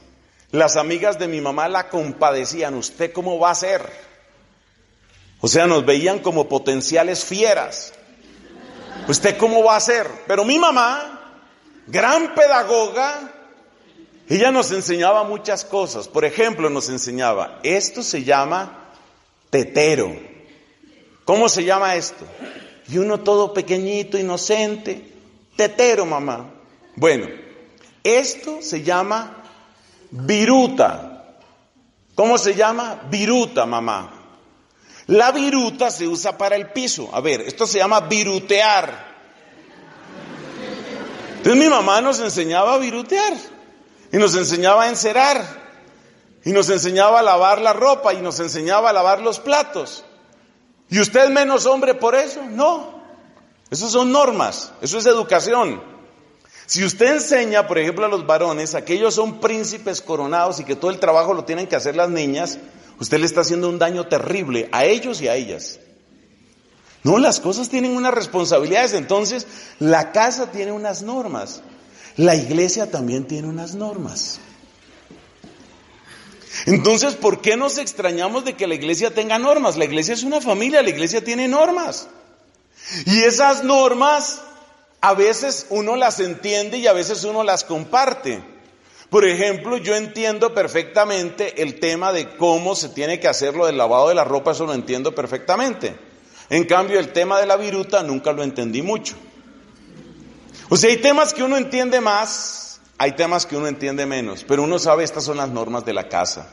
Las amigas de mi mamá la compadecían. ¿Usted cómo va a ser? O sea, nos veían como potenciales fieras. ¿Usted cómo va a ser? Pero mi mamá, gran pedagoga, ella nos enseñaba muchas cosas. Por ejemplo, nos enseñaba, esto se llama tetero. ¿Cómo se llama esto? Y uno todo pequeñito, inocente, tetero, mamá. Bueno, esto se llama viruta. ¿Cómo se llama? Viruta, mamá. La viruta se usa para el piso. A ver, esto se llama virutear. Entonces mi mamá nos enseñaba a virutear. Y nos enseñaba a encerar. Y nos enseñaba a lavar la ropa. Y nos enseñaba a lavar los platos. ¿Y usted es menos hombre por eso? No. Eso son normas. Eso es educación. Si usted enseña, por ejemplo, a los varones, a que ellos son príncipes coronados y que todo el trabajo lo tienen que hacer las niñas, usted le está haciendo un daño terrible a ellos y a ellas. No, las cosas tienen unas responsabilidades. Entonces, la casa tiene unas normas. La iglesia también tiene unas normas. Entonces, ¿por qué nos extrañamos de que la iglesia tenga normas? La iglesia es una familia, la iglesia tiene normas. Y esas normas, a veces uno las entiende y a veces uno las comparte. Por ejemplo, yo entiendo perfectamente el tema de cómo se tiene que hacer lo del lavado de la ropa, eso lo entiendo perfectamente. En cambio, el tema de la viruta nunca lo entendí mucho. O sea, hay temas que uno entiende más, hay temas que uno entiende menos, pero uno sabe, estas son las normas de la casa.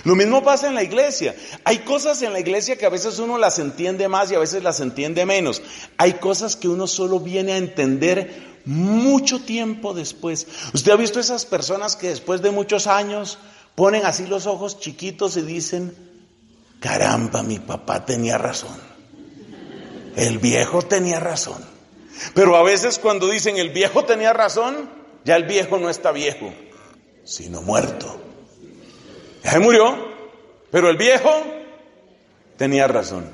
Lo mismo pasa en la iglesia. Hay cosas en la iglesia que a veces uno las entiende más y a veces las entiende menos. Hay cosas que uno solo viene a entender mucho tiempo después. ¿Usted ha visto esas personas que después de muchos años ponen así los ojos chiquitos y dicen, caramba, mi papá tenía razón, el viejo tenía razón? Pero a veces cuando dicen el viejo tenía razón, ya el viejo no está viejo, sino muerto. Ya se murió, pero el viejo tenía razón.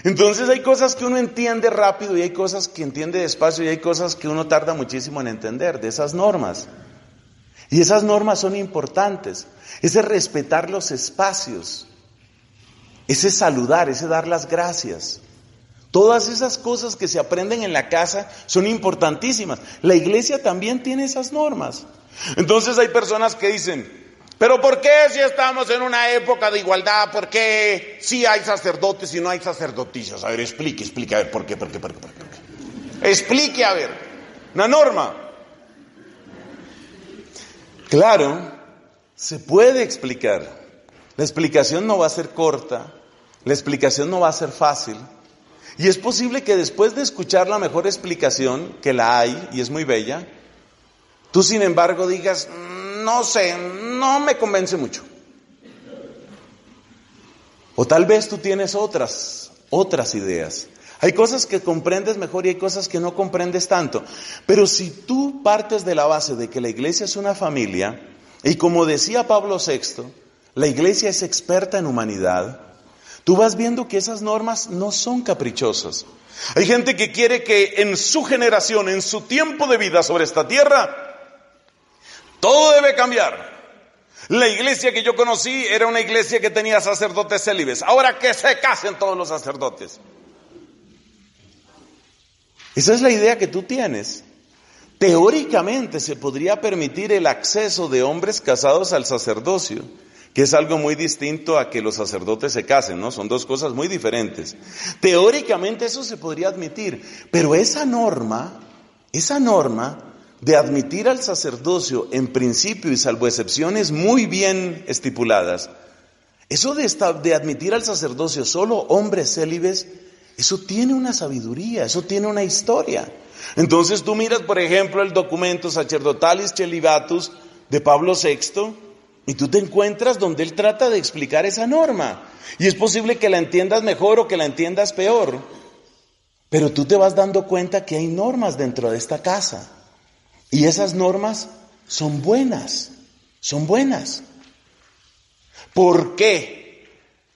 Entonces hay cosas que uno entiende rápido y hay cosas que entiende despacio y hay cosas que uno tarda muchísimo en entender de esas normas. Y esas normas son importantes. Ese respetar los espacios, ese saludar, ese dar las gracias. Todas esas cosas que se aprenden en la casa son importantísimas. La iglesia también tiene esas normas. Entonces hay personas que dicen, pero ¿por qué si estamos en una época de igualdad? ¿Por qué si hay sacerdotes y no hay sacerdotisas? A ver, explique, a ver, ¿por qué? Explique, a ver, una norma. Claro, se puede explicar. La explicación no va a ser corta, la explicación no va a ser fácil. Y es posible que después de escuchar la mejor explicación, que la hay y es muy bella, tú sin embargo digas, no sé, no me convence mucho. O tal vez tú tienes otras ideas. Hay cosas que comprendes mejor y hay cosas que no comprendes tanto. Pero si tú partes de la base de que la iglesia es una familia, y como decía Pablo VI, la iglesia es experta en humanidad, tú vas viendo que esas normas no son caprichosas. Hay gente que quiere que en su generación, en su tiempo de vida sobre esta tierra, todo debe cambiar. La iglesia que yo conocí era una iglesia que tenía sacerdotes célibes. Ahora que se casen todos los sacerdotes. Esa es la idea que tú tienes. Teóricamente se podría permitir el acceso de hombres casados al sacerdocio, que es algo muy distinto a que los sacerdotes se casen, ¿no? Son dos cosas muy diferentes. Teóricamente eso se podría admitir, pero esa norma de admitir al sacerdocio en principio y salvo excepciones muy bien estipuladas, eso de admitir al sacerdocio solo hombres célibes, eso tiene una sabiduría, eso tiene una historia. Entonces tú miras, por ejemplo, el documento Sacerdotales Celibatus de Pablo VI y tú te encuentras donde él trata de explicar esa norma. Y es posible que la entiendas mejor o que la entiendas peor, pero tú te vas dando cuenta que hay normas dentro de esta casa. Y esas normas son buenas, son buenas. ¿Por qué?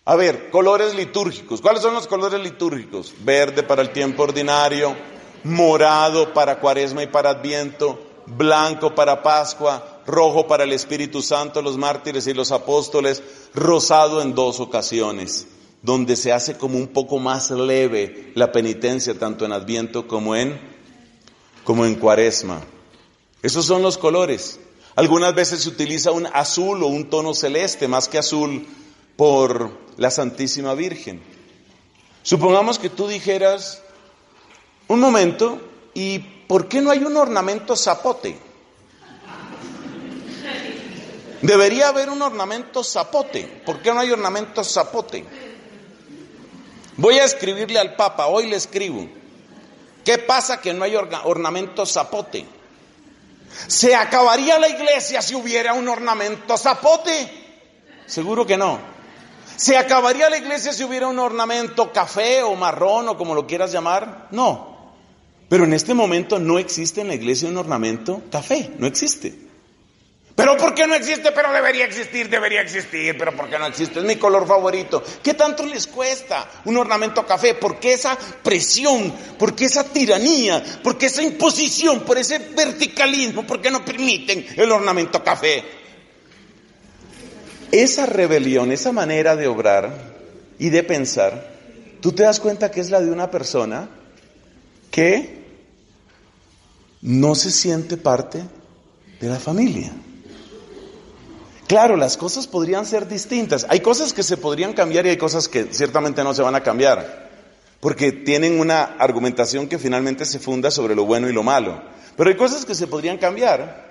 A ver, colores litúrgicos. ¿Cuáles son los colores litúrgicos? Verde para el tiempo ordinario, morado para Cuaresma y para Adviento, blanco para Pascua, rojo para el Espíritu Santo, los mártires y los apóstoles, rosado en 2 ocasiones, donde se hace como un poco más leve la penitencia, tanto en Adviento como en Cuaresma. Esos son los colores. Algunas veces se utiliza un azul o un tono celeste, más que azul, por la Santísima Virgen. Supongamos que tú dijeras, un momento, ¿y por qué no hay un ornamento zapote? Debería haber un ornamento zapote. ¿Por qué no hay ornamento zapote? Voy a escribirle al Papa, hoy le escribo. ¿Qué pasa que no hay ornamento zapote? ¿Se acabaría la iglesia si hubiera un ornamento zapote? Seguro que no. ¿Se acabaría la iglesia si hubiera un ornamento café o marrón o como lo quieras llamar? No. Pero en este momento no existe en la iglesia un ornamento café, no existe. ¿Pero por qué no existe? Pero debería existir, pero ¿por qué no existe? Es mi color favorito. ¿Qué tanto les cuesta un ornamento café? ¿Por qué esa presión? ¿Por qué esa tiranía? ¿Por qué esa imposición? ¿Por ese verticalismo? ¿Por qué no permiten el ornamento café? Esa rebelión, esa manera de obrar y de pensar, tú te das cuenta que es la de una persona que no se siente parte de la familia. Claro, las cosas podrían ser distintas. Hay cosas que se podrían cambiar y hay cosas que ciertamente no se van a cambiar, porque tienen una argumentación que finalmente se funda sobre lo bueno y lo malo. Pero hay cosas que se podrían cambiar,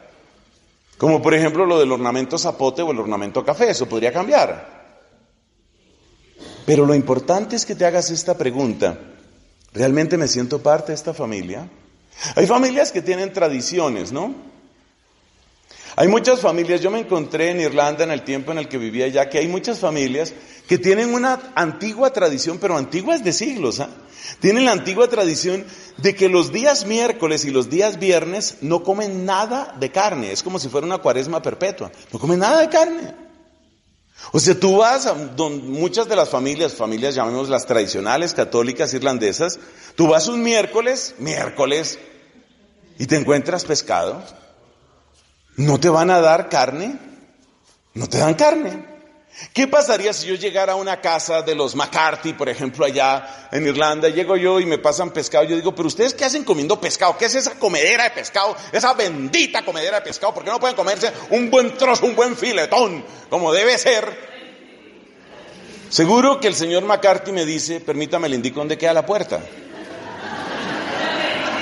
Como por ejemplo lo del ornamento zapote o el ornamento café, eso podría cambiar. Pero lo importante es que te hagas esta pregunta: ¿realmente me siento parte de esta familia? Hay familias que tienen tradiciones, ¿no? Hay muchas familias, yo me encontré en Irlanda en el tiempo en el que vivía allá, que hay muchas familias que tienen una antigua tradición, pero antigua es de siglos, ¿ah? Tienen la antigua tradición de que los días miércoles y los días viernes no comen nada de carne, es como si fuera una cuaresma perpetua, no comen nada de carne. O sea, tú vas a muchas de las familias llamemos las tradicionales católicas irlandesas, tú vas un miércoles, y te encuentras pescado. ¿No te van a dar carne? No te dan carne. ¿Qué pasaría si yo llegara a una casa de los McCarthy, por ejemplo, allá en Irlanda? Llego yo y me pasan pescado. Yo digo, ¿pero ustedes qué hacen comiendo pescado? ¿Qué es esa comedera de pescado? Esa bendita comedera de pescado. ¿Por qué no pueden comerse un buen trozo, un buen filetón, como debe ser? Seguro que el señor McCarthy me dice, permítame, le indico dónde queda la puerta.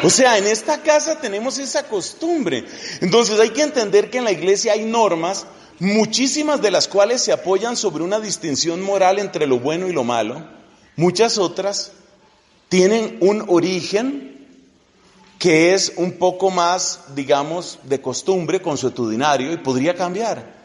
O sea, en esta casa tenemos esa costumbre. Entonces hay que entender que en la iglesia hay normas, muchísimas de las cuales se apoyan sobre una distinción moral entre lo bueno y lo malo. Muchas otras tienen un origen que es un poco más, digamos, de costumbre, consuetudinario, y podría cambiar.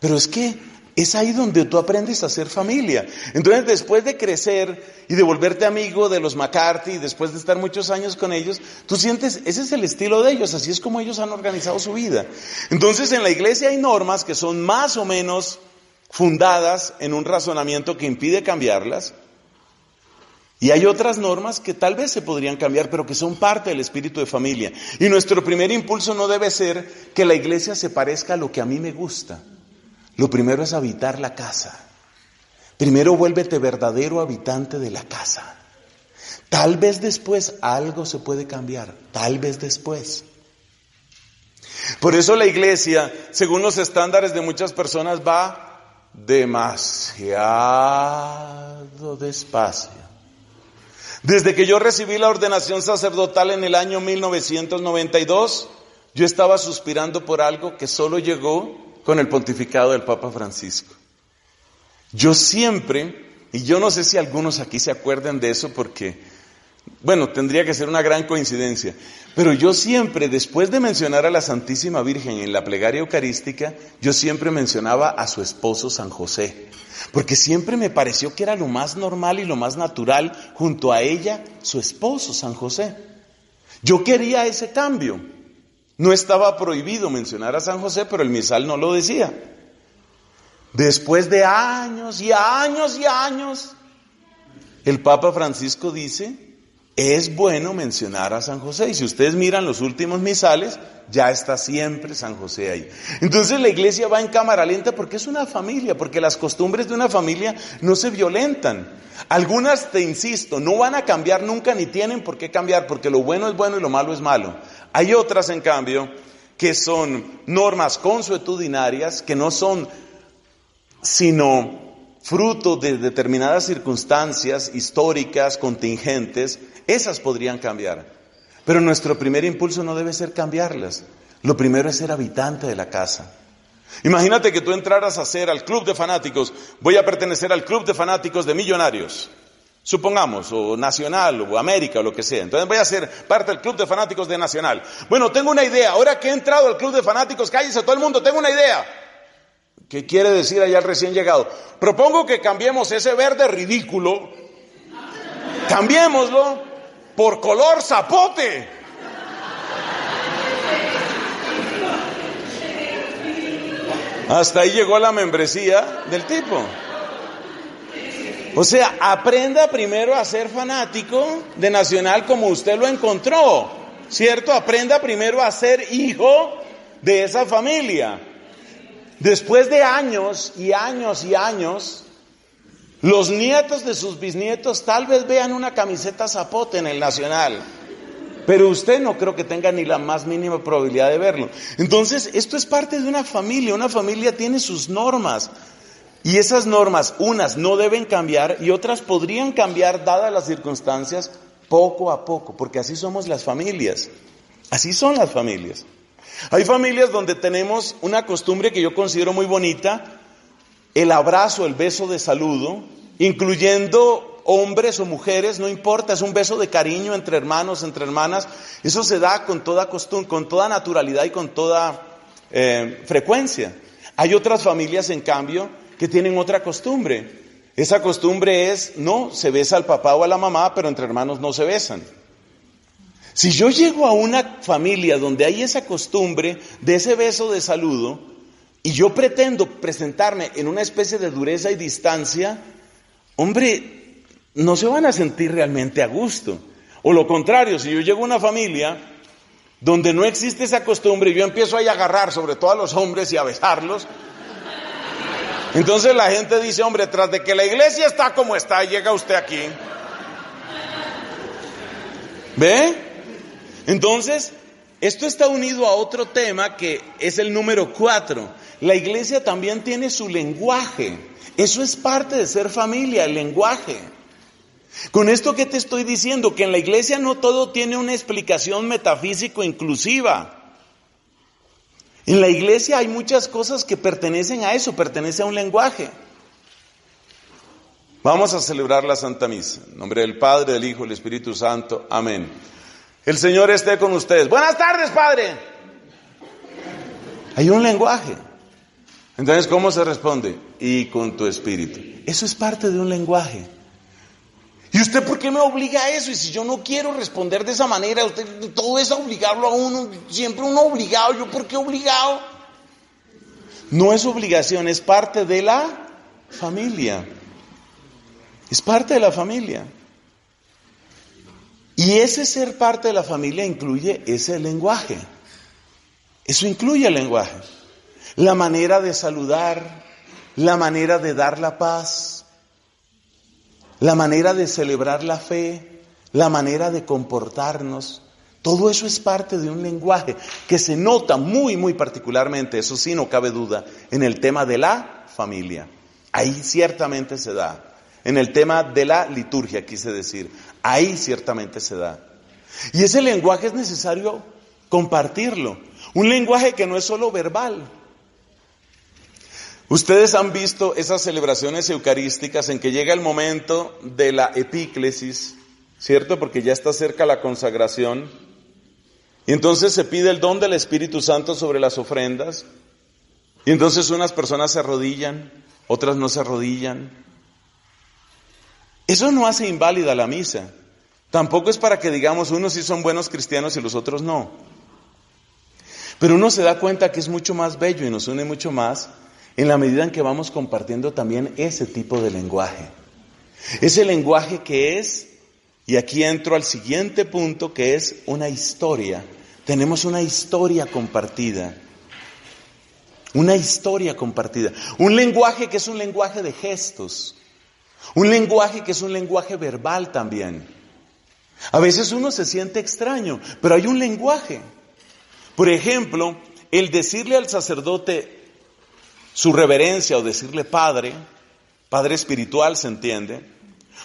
Pero es que es ahí donde tú aprendes a ser familia. Entonces, después de crecer y de volverte amigo de los McCarthy, después de estar muchos años con ellos, tú sientes, ese es el estilo de ellos, así es como ellos han organizado su vida. Entonces, en la iglesia hay normas que son más o menos fundadas en un razonamiento que impide cambiarlas, y hay otras normas que tal vez se podrían cambiar, pero que son parte del espíritu de familia. Y nuestro primer impulso no debe ser que la iglesia se parezca a lo que a mí me gusta. Lo primero es habitar la casa. Primero vuélvete verdadero habitante de la casa. Tal vez después algo se puede cambiar, tal vez después. Por eso la iglesia, según los estándares de muchas personas, va demasiado despacio. Desde que yo recibí la ordenación sacerdotal en el año 1992, yo estaba suspirando por algo que solo llegó con el pontificado del Papa Francisco. Yo siempre, y yo no sé si algunos aquí se acuerdan de eso porque, bueno, tendría que ser una gran coincidencia, pero yo siempre, después de mencionar a la Santísima Virgen en la plegaria eucarística, yo siempre mencionaba a su esposo San José, porque siempre me pareció que era lo más normal y lo más natural, junto a ella, su esposo San José. Yo quería ese cambio. No estaba prohibido mencionar a San José, pero el misal no lo decía. Después de años y años y años, el Papa Francisco dice, es bueno mencionar a San José. Y si ustedes miran los últimos misales, ya está siempre San José ahí. Entonces la iglesia va en cámara lenta porque es una familia, porque las costumbres de una familia no se violentan. Algunas, te insisto, no van a cambiar nunca ni tienen por qué cambiar, porque lo bueno es bueno y lo malo es malo. Hay otras, en cambio, que son normas consuetudinarias, que no son sino fruto de determinadas circunstancias históricas, contingentes. Esas podrían cambiar. Pero nuestro primer impulso no debe ser cambiarlas. Lo primero es ser habitante de la casa. Imagínate que tú entraras a ser al club de fanáticos. Voy a pertenecer al club de fanáticos de Millonarios, supongamos, o Nacional, o América, o lo que sea. Entonces voy a ser parte del club de fanáticos de Nacional. Bueno, tengo una idea. Ahora que he entrado al club de fanáticos, cállese todo el mundo, tengo una idea. ¿Qué quiere decir allá el recién llegado? Propongo que cambiemos ese verde ridículo, cambiémoslo por color zapote. Hasta ahí llegó la membresía del tipo. O sea, aprenda primero a ser fanático de Nacional como usted lo encontró, ¿cierto? Aprenda primero a ser hijo de esa familia. Después de años y años y años, los nietos de sus bisnietos tal vez vean una camiseta zapote en el Nacional, pero usted no creo que tenga ni la más mínima probabilidad de verlo. Entonces, esto es parte de una familia tiene sus normas. Y esas normas, unas no deben cambiar y otras podrían cambiar dadas las circunstancias poco a poco, porque así somos las familias. Así son las familias. Hay familias donde tenemos una costumbre que yo considero muy bonita, el abrazo, el beso de saludo, incluyendo hombres o mujeres, no importa, es un beso de cariño entre hermanos, entre hermanas. Eso se da con toda costumbre, con toda naturalidad y con toda frecuencia. Hay otras familias, en cambio, que tienen otra costumbre. Esa costumbre es, no, se besa al papá o a la mamá, pero entre hermanos no se besan. Si yo llego a una familia donde hay esa costumbre de ese beso de saludo, y yo pretendo presentarme en una especie de dureza y distancia, hombre, no se van a sentir realmente a gusto. O lo contrario, si yo llego a una familia donde no existe esa costumbre y yo empiezo ahí a agarrar sobre todo a los hombres y a besarlos, entonces la gente dice, hombre, tras de que la iglesia está como está, llega usted aquí. ¿Ve? Entonces, esto está unido a otro tema que es el número 4. La iglesia también tiene su lenguaje. Eso es parte de ser familia, el lenguaje. Con esto, ¿qué te estoy diciendo? Que en la iglesia no todo tiene una explicación metafísico inclusiva. En la iglesia hay muchas cosas que pertenecen a eso, pertenece a un lenguaje. Vamos a celebrar la Santa Misa. En nombre del Padre, del Hijo y del Espíritu Santo. Amén. El Señor esté con ustedes. Buenas tardes, Padre. Hay un lenguaje. Entonces, ¿cómo se responde? Y con tu espíritu. Eso es parte de un lenguaje. ¿Y usted por qué me obliga a eso? Y si yo no quiero responder de esa manera, usted todo es obligarlo a uno, siempre uno obligado. ¿Yo por qué obligado? No es obligación, es parte de la familia. Es parte de la familia. Y ese ser parte de la familia incluye ese lenguaje. Eso incluye el lenguaje. La manera de saludar, la manera de dar la paz, la manera de celebrar la fe, la manera de comportarnos. Todo eso es parte de un lenguaje que se nota muy, muy particularmente, eso sí, no cabe duda, en el tema de la familia. Ahí ciertamente se da. En el tema de la liturgia, quise decir, ahí ciertamente se da. Y ese lenguaje es necesario compartirlo. Un lenguaje que no es solo verbal. Ustedes han visto esas celebraciones eucarísticas en que llega el momento de la epíclesis, ¿cierto? Porque ya está cerca la consagración. Y entonces se pide el don del Espíritu Santo sobre las ofrendas. Y entonces unas personas se arrodillan, otras no se arrodillan. Eso no hace inválida la misa. Tampoco es para que digamos unos sí son buenos cristianos y los otros no. Pero uno se da cuenta que es mucho más bello y nos une mucho más en la medida en que vamos compartiendo también ese tipo de lenguaje. Ese lenguaje que es, y aquí entro al siguiente punto, que es una historia. Tenemos una historia compartida. Una historia compartida. Un lenguaje que es un lenguaje de gestos. Un lenguaje que es un lenguaje verbal también. A veces uno se siente extraño, pero hay un lenguaje. Por ejemplo, el decirle al sacerdote su reverencia o decirle padre espiritual, se entiende.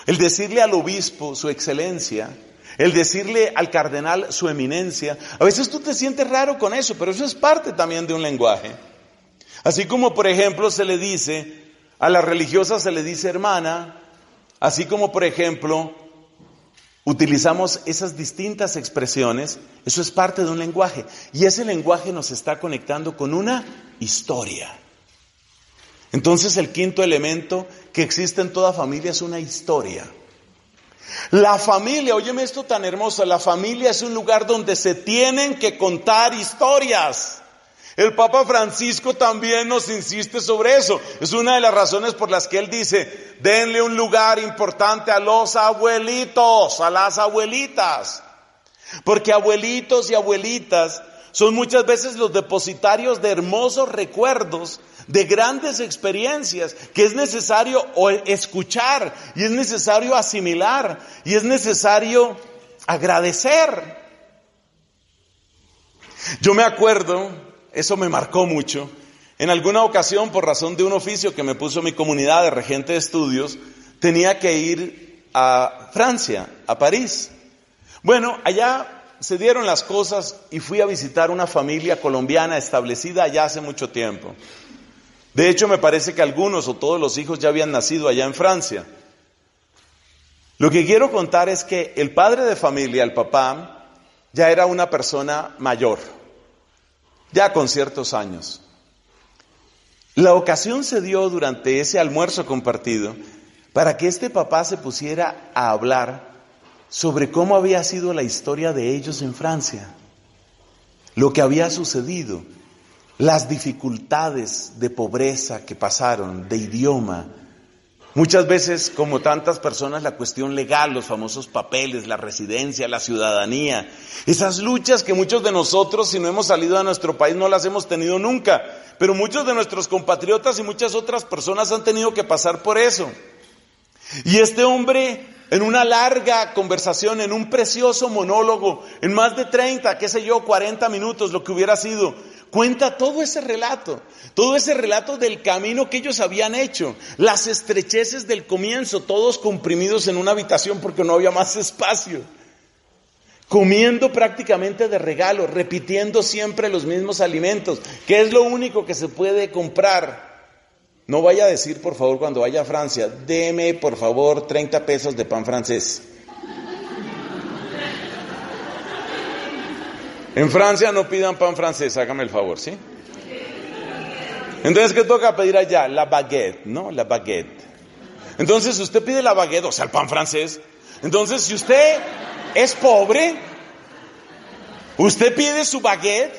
El decirle al obispo su excelencia, el decirle al cardenal su eminencia. A veces tú te sientes raro con eso, pero eso es parte también de un lenguaje. Así como, por ejemplo, se le dice, a las religiosas se le dice hermana, así como, por ejemplo, utilizamos esas distintas expresiones, eso es parte de un lenguaje. Y ese lenguaje nos está conectando con una historia. Entonces el quinto elemento que existe en toda familia es una historia. La familia, óyeme esto tan hermoso, la familia es un lugar donde se tienen que contar historias. El Papa Francisco también nos insiste sobre eso. Es una de las razones por las que él dice, denle un lugar importante a los abuelitos, a las abuelitas. Porque abuelitos y abuelitas son muchas veces los depositarios de hermosos recuerdos, de grandes experiencias que es necesario escuchar y es necesario asimilar y es necesario agradecer. Yo me acuerdo, eso me marcó mucho, en alguna ocasión por razón de un oficio que me puso mi comunidad de regente de estudios, tenía que ir a Francia, a París. Bueno, allá se dieron las cosas y fui a visitar una familia colombiana establecida allá hace mucho tiempo. De hecho, me parece que algunos o todos los hijos ya habían nacido allá en Francia. Lo que quiero contar es que el padre de familia, el papá, ya era una persona mayor, ya con ciertos años. La ocasión se dio durante ese almuerzo compartido para que este papá se pusiera a hablar sobre cómo había sido la historia de ellos en Francia, lo que había sucedido, las dificultades de pobreza que pasaron, de idioma. Muchas veces, como tantas personas, la cuestión legal, los famosos papeles, la residencia, la ciudadanía, esas luchas que muchos de nosotros, si no hemos salido de nuestro país, no las hemos tenido nunca, pero muchos de nuestros compatriotas y muchas otras personas han tenido que pasar por eso. Y este hombre, en una larga conversación, en un precioso monólogo, en más de 30, 40 minutos, lo que hubiera sido, cuenta todo ese relato del camino que ellos habían hecho, las estrecheces del comienzo, todos comprimidos en una habitación porque no había más espacio, comiendo prácticamente de regalo, repitiendo siempre los mismos alimentos, que es lo único que se puede comprar. No vaya a decir, por favor, cuando vaya a Francia, deme, por favor, 30 pesos de pan francés. En Francia no pidan pan francés, hágame el favor, ¿sí? Entonces, ¿qué toca pedir allá? La baguette, ¿no? La baguette. Entonces, usted pide la baguette, o sea, el pan francés. Entonces, si usted es pobre, usted pide su baguette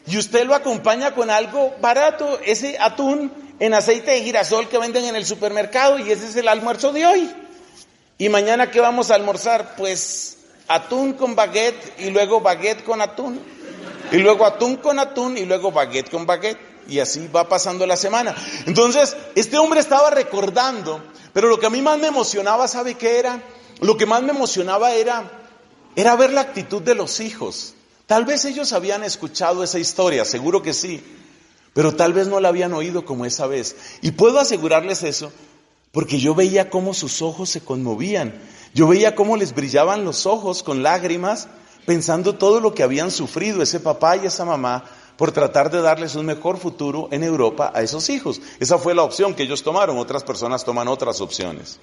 y usted lo acompaña con algo barato, ese atún en aceite de girasol que venden en el supermercado, y ese es el almuerzo de hoy. ¿Y mañana qué vamos a almorzar? Pues atún con baguette y luego baguette con atún. Y luego atún con atún y luego baguette con baguette. Y así va pasando la semana. Entonces, este hombre estaba recordando, pero lo que a mí más me emocionaba, ¿sabe qué era? Lo que más me emocionaba era ver la actitud de los hijos. Tal vez ellos habían escuchado esa historia, seguro que sí, pero tal vez no la habían oído como esa vez. Y puedo asegurarles eso, porque yo veía cómo sus ojos se conmovían. Yo veía cómo les brillaban los ojos con lágrimas, pensando todo lo que habían sufrido ese papá y esa mamá por tratar de darles un mejor futuro en Europa a esos hijos. Esa fue la opción que ellos tomaron, otras personas toman otras opciones.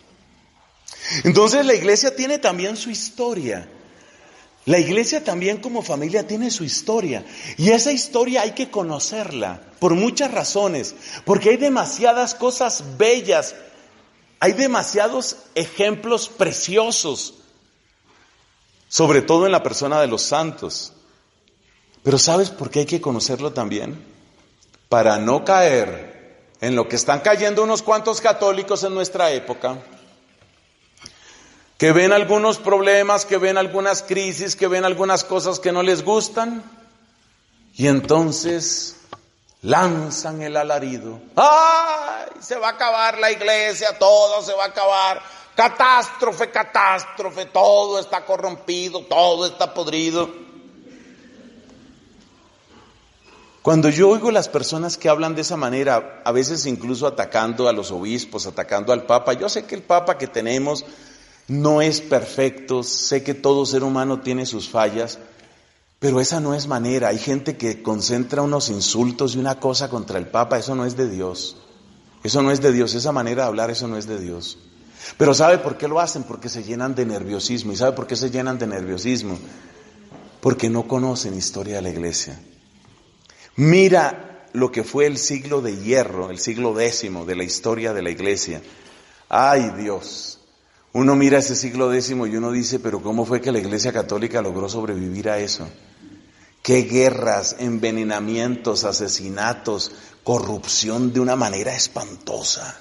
Entonces la iglesia tiene también su historia. La iglesia también como familia tiene su historia. Y esa historia hay que conocerla por muchas razones, porque hay demasiadas cosas bellas. Hay demasiados ejemplos preciosos, sobre todo en la persona de los santos. Pero ¿sabes por qué hay que conocerlo también? Para no caer en lo que están cayendo unos cuantos católicos en nuestra época, que ven algunos problemas, que ven algunas crisis, que ven algunas cosas que no les gustan, y entonces lanzan el alarido. ¡Ay! Se va a acabar la iglesia, todo se va a acabar. Catástrofe, catástrofe, todo está corrompido, todo está podrido. Cuando yo oigo las personas que hablan de esa manera, a veces incluso atacando a los obispos, atacando al Papa, yo sé que el Papa que tenemos no es perfecto, sé que todo ser humano tiene sus fallas, pero esa no es manera. Hay gente que concentra unos insultos y una cosa contra el Papa, eso no es de Dios. Eso no es de Dios, esa manera de hablar, eso no es de Dios. Pero ¿sabe por qué lo hacen? Porque se llenan de nerviosismo. ¿Y sabe por qué se llenan de nerviosismo? Porque no conocen historia de la iglesia. Mira lo que fue el siglo de hierro, el siglo X de la historia de la iglesia. ¡Ay, Dios! Uno mira ese siglo X y uno dice, pero ¿cómo fue que la iglesia católica logró sobrevivir a eso? ¡Qué guerras, envenenamientos, asesinatos, corrupción de una manera espantosa!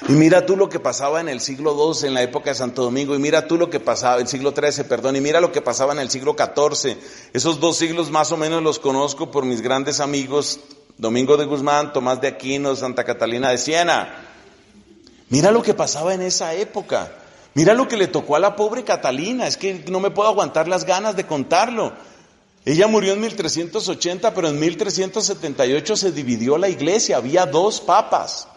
Y mira tú lo que pasaba en el siglo II, en la época de Santo Domingo, y mira tú lo que pasaba, el siglo XIII, perdón, y mira lo que pasaba en el siglo XIV. Esos dos siglos más o menos los conozco por mis grandes amigos, Domingo de Guzmán, Tomás de Aquino, Santa Catalina de Siena. Mira lo que pasaba en esa época. Mira lo que le tocó a la pobre Catalina, es que no me puedo aguantar las ganas de contarlo. Ella murió en 1380, pero en 1378 se dividió la iglesia, había dos papas.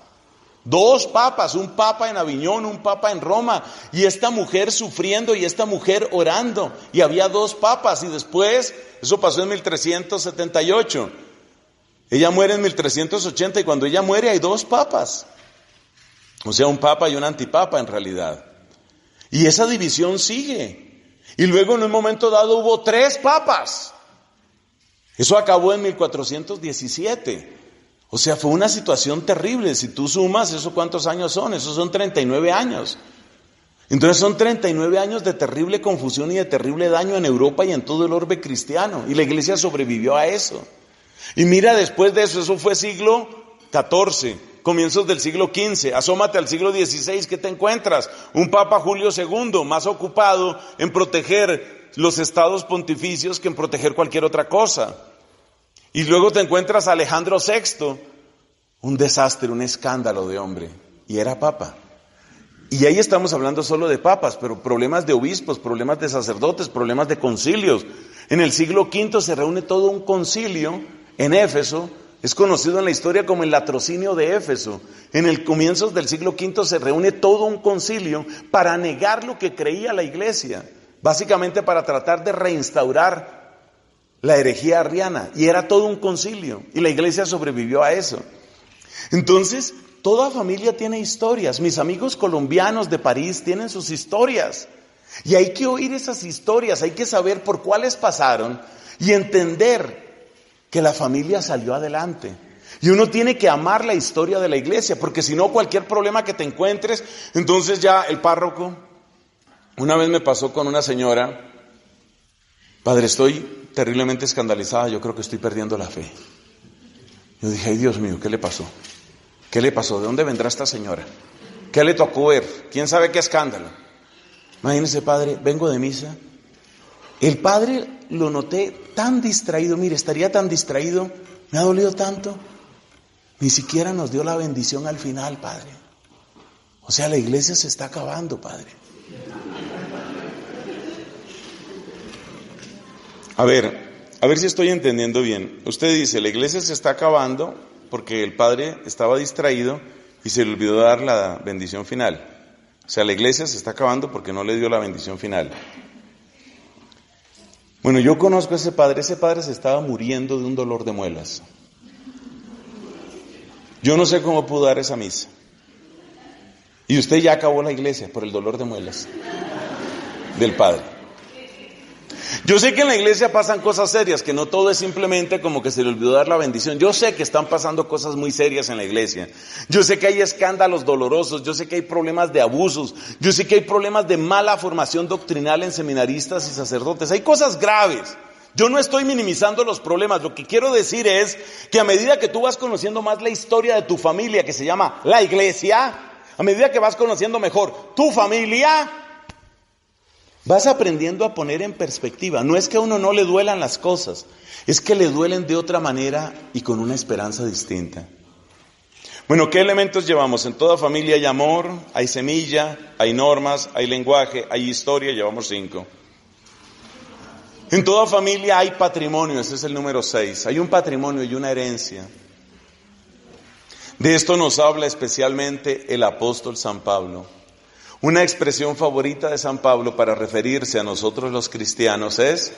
2 papas, un papa en Aviñón, un papa en Roma, y esta mujer sufriendo y esta mujer orando, y había 2 papas, y después, eso pasó en 1378, ella muere en 1380, y cuando ella muere hay 2 papas, o sea, un papa y un antipapa en realidad, y esa división sigue, y luego en un momento dado hubo 3 papas, eso acabó en 1417, o sea, fue una situación terrible. Si tú sumas, ¿eso cuántos años son? Esos son 39 años. Entonces son 39 años de terrible confusión y de terrible daño en Europa y en todo el orbe cristiano. Y la iglesia sobrevivió a eso. Y mira, después de eso, eso fue siglo XIV, comienzos del siglo XV. Asómate al siglo XVI, ¿qué te encuentras? Un Papa Julio II, más ocupado en proteger los estados pontificios que en proteger cualquier otra cosa. Y luego te encuentras a Alejandro VI, un desastre, un escándalo de hombre, y era papa. Y ahí estamos hablando solo de papas, pero problemas de obispos, problemas de sacerdotes, problemas de concilios. En el siglo V se reúne todo un concilio en Éfeso, es conocido en la historia como el latrocinio de Éfeso. En el comienzo del siglo V se reúne todo un concilio para negar lo que creía la iglesia, básicamente para tratar de reinstaurar la herejía arriana, y era todo un concilio, y la iglesia sobrevivió a eso. Entonces, toda familia tiene historias. Mis amigos colombianos de París tienen sus historias, y hay que oír esas historias, hay que saber por cuáles pasaron, y entender que la familia salió adelante. Y uno tiene que amar la historia de la iglesia, porque si no, cualquier problema que te encuentres, entonces ya el párroco, una vez me pasó con una señora: padre, estoy terriblemente escandalizada, yo creo que estoy perdiendo la fe. Yo dije, ay Dios mío, ¿qué le pasó? ¿Qué le pasó? ¿De dónde vendrá esta señora? ¿Qué le tocó ver? ¿Quién sabe qué escándalo? Imagínese, padre, vengo de misa. El padre lo noté tan distraído, mire, estaría tan distraído, me ha dolido tanto, ni siquiera nos dio la bendición al final, padre. O sea, la iglesia se está acabando, padre. A ver si estoy entendiendo bien. Usted dice, la iglesia se está acabando porque el padre estaba distraído y se le olvidó dar la bendición final. O sea, la iglesia se está acabando porque no le dio la bendición final. Bueno, yo conozco a ese padre se estaba muriendo de un dolor de muelas. Yo no sé cómo pudo dar esa misa. Y usted ya acabó la iglesia por el dolor de muelas del padre. Yo sé que en la iglesia pasan cosas serias, que no todo es simplemente como que se le olvidó dar la bendición. Yo sé que están pasando cosas muy serias en la iglesia. Yo sé que hay escándalos dolorosos, yo sé que hay problemas de abusos, yo sé que hay problemas de mala formación doctrinal en seminaristas y sacerdotes. Hay cosas graves. Yo no estoy minimizando los problemas, lo que quiero decir es que a medida que tú vas conociendo más la historia de tu familia, que se llama la iglesia, a medida que vas conociendo mejor tu familia, vas aprendiendo a poner en perspectiva. No es que a uno no le duelan las cosas, es que le duelen de otra manera y con una esperanza distinta. Bueno, ¿qué elementos llevamos? En toda familia hay amor, hay semilla, hay normas, hay lenguaje, hay historia, llevamos 5. En toda familia hay patrimonio, ese es el número 6. Hay un patrimonio y una herencia. De esto nos habla especialmente el apóstol San Pablo. Una expresión favorita de San Pablo para referirse a nosotros los cristianos es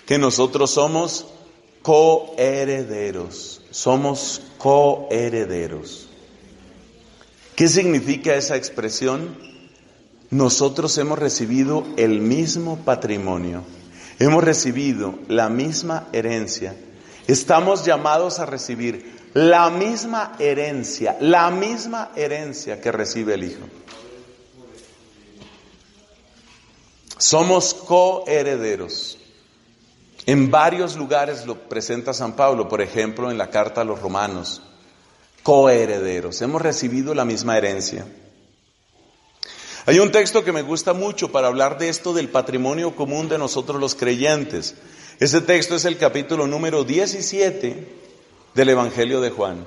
que nosotros somos coherederos. Somos coherederos. ¿Qué significa esa expresión? Nosotros hemos recibido el mismo patrimonio. Hemos recibido la misma herencia. Estamos llamados a recibir la misma herencia que recibe el Hijo. Somos coherederos. En varios lugares lo presenta San Pablo, por ejemplo, en la carta a los Romanos. Coherederos. Hemos recibido la misma herencia. Hay un texto que me gusta mucho para hablar de esto del patrimonio común de nosotros los creyentes. Ese texto es el capítulo número 17 del Evangelio de Juan.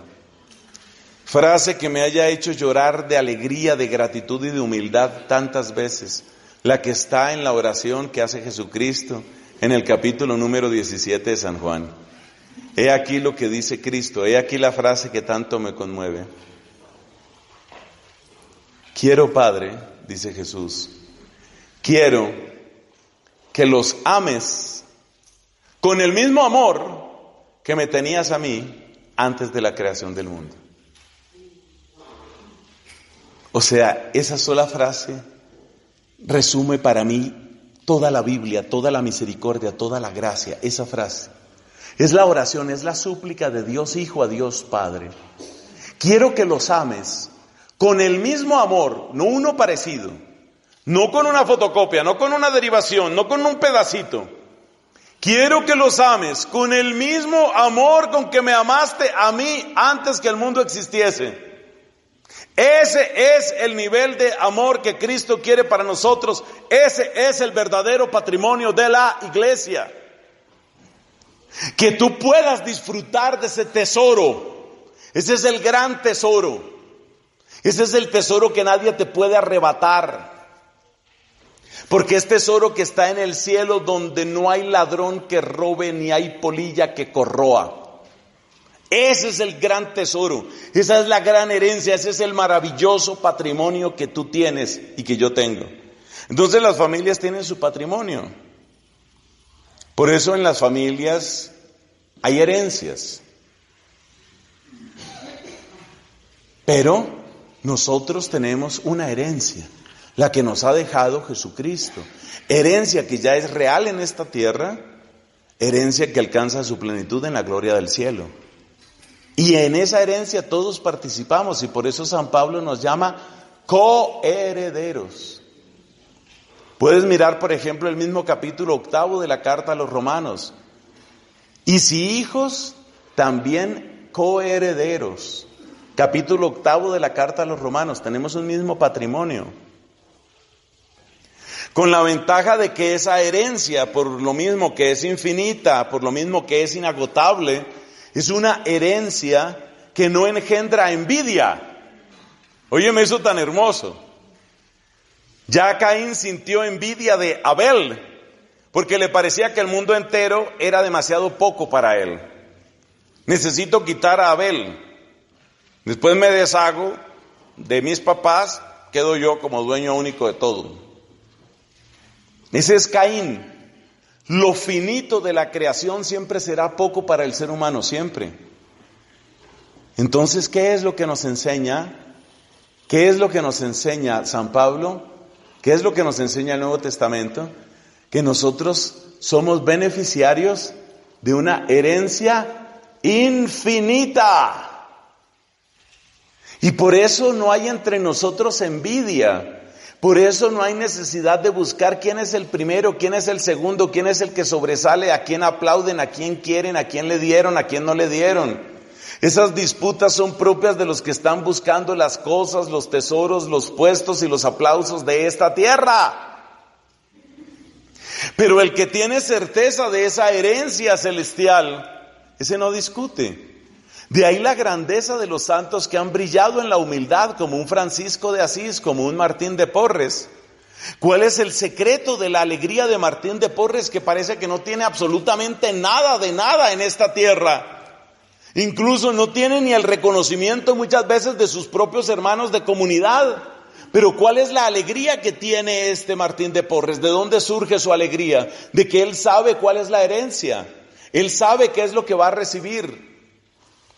Frase que me haya hecho llorar de alegría, de gratitud y de humildad tantas veces. La que está en la oración que hace Jesucristo en el capítulo número 17 de San Juan. He aquí lo que dice Cristo, he aquí la frase que tanto me conmueve. Quiero, Padre, dice Jesús, quiero que los ames con el mismo amor que me tenías a mí antes de la creación del mundo. O sea, esa sola frase resume para mí toda la Biblia, toda la misericordia, toda la gracia. Esa frase es la oración, es la súplica de Dios Hijo a Dios Padre. Quiero que los ames con el mismo amor, no uno parecido, no con una fotocopia, no con una derivación, no con un pedacito. Quiero que los ames con el mismo amor con que me amaste a mí antes que el mundo existiese. Ese es el nivel de amor que Cristo quiere para nosotros. Ese es el verdadero patrimonio de la iglesia. Que tú puedas disfrutar de ese tesoro. Ese es el gran tesoro. Ese es el tesoro que nadie te puede arrebatar. Porque es tesoro que está en el cielo, donde no hay ladrón que robe ni hay polilla que corroa. Ese es el gran tesoro, esa es la gran herencia, ese es el maravilloso patrimonio que tú tienes y que yo tengo. Entonces las familias tienen su patrimonio. Por eso en las familias hay herencias. Pero nosotros tenemos una herencia, la que nos ha dejado Jesucristo. Herencia que ya es real en esta tierra, herencia que alcanza su plenitud en la gloria del cielo. Y en esa herencia todos participamos, y por eso San Pablo nos llama coherederos. Puedes mirar, por ejemplo, el mismo capítulo 8 de la carta a los Romanos. Y si hijos, también coherederos. Capítulo 8 de la carta a los Romanos, tenemos un mismo patrimonio. Con la ventaja de que esa herencia, por lo mismo que es infinita, por lo mismo que es inagotable, es una herencia que no engendra envidia. Óyeme eso tan hermoso. Ya Caín sintió envidia de Abel, porque le parecía que el mundo entero era demasiado poco para él. Necesito quitar a Abel. Después me deshago de mis papás, quedo yo como dueño único de todo. Ese es Caín. Lo finito de la creación siempre será poco para el ser humano, siempre. Entonces, ¿qué es lo que nos enseña? ¿Qué es lo que nos enseña San Pablo? ¿Qué es lo que nos enseña el Nuevo Testamento? Que nosotros somos beneficiarios de una herencia infinita. Y por eso no hay entre nosotros envidia. Por eso no hay necesidad de buscar quién es el primero, quién es el segundo, quién es el que sobresale, a quién aplauden, a quién quieren, a quién le dieron, a quién no le dieron. Esas disputas son propias de los que están buscando las cosas, los tesoros, los puestos y los aplausos de esta tierra. Pero el que tiene certeza de esa herencia celestial, ese no discute. De ahí la grandeza de los santos que han brillado en la humildad, como un Francisco de Asís, como un Martín de Porres. ¿Cuál es el secreto de la alegría de Martín de Porres, que parece que no tiene absolutamente nada de nada en esta tierra? Incluso no tiene ni el reconocimiento muchas veces de sus propios hermanos de comunidad. Pero ¿cuál es la alegría que tiene este Martín de Porres? ¿De dónde surge su alegría? De que él sabe cuál es la herencia. Él sabe qué es lo que va a recibir.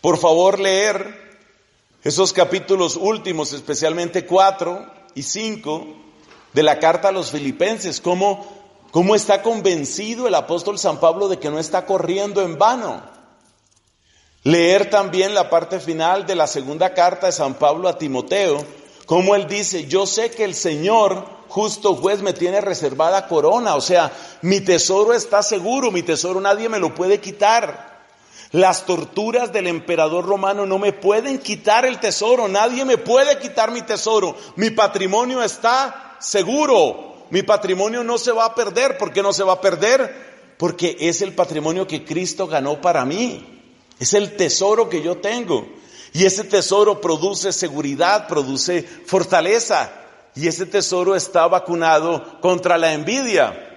Por favor, leer esos capítulos últimos, especialmente 4 y 5 de la carta a los Filipenses. Cómo está convencido el apóstol San Pablo de que no está corriendo en vano. Leer también la parte final de la segunda carta de San Pablo a Timoteo, cómo él dice: yo sé que el Señor, justo juez, me tiene reservada corona. O sea, mi tesoro está seguro, mi tesoro nadie me lo puede quitar. Las torturas del emperador romano no me pueden quitar el tesoro, nadie me puede quitar mi tesoro. Mi patrimonio está seguro, mi patrimonio no se va a perder. ¿Por qué no se va a perder? Porque es el patrimonio que Cristo ganó para mí, es el tesoro que yo tengo. Y ese tesoro produce seguridad, produce fortaleza, y ese tesoro está vacunado contra la envidia.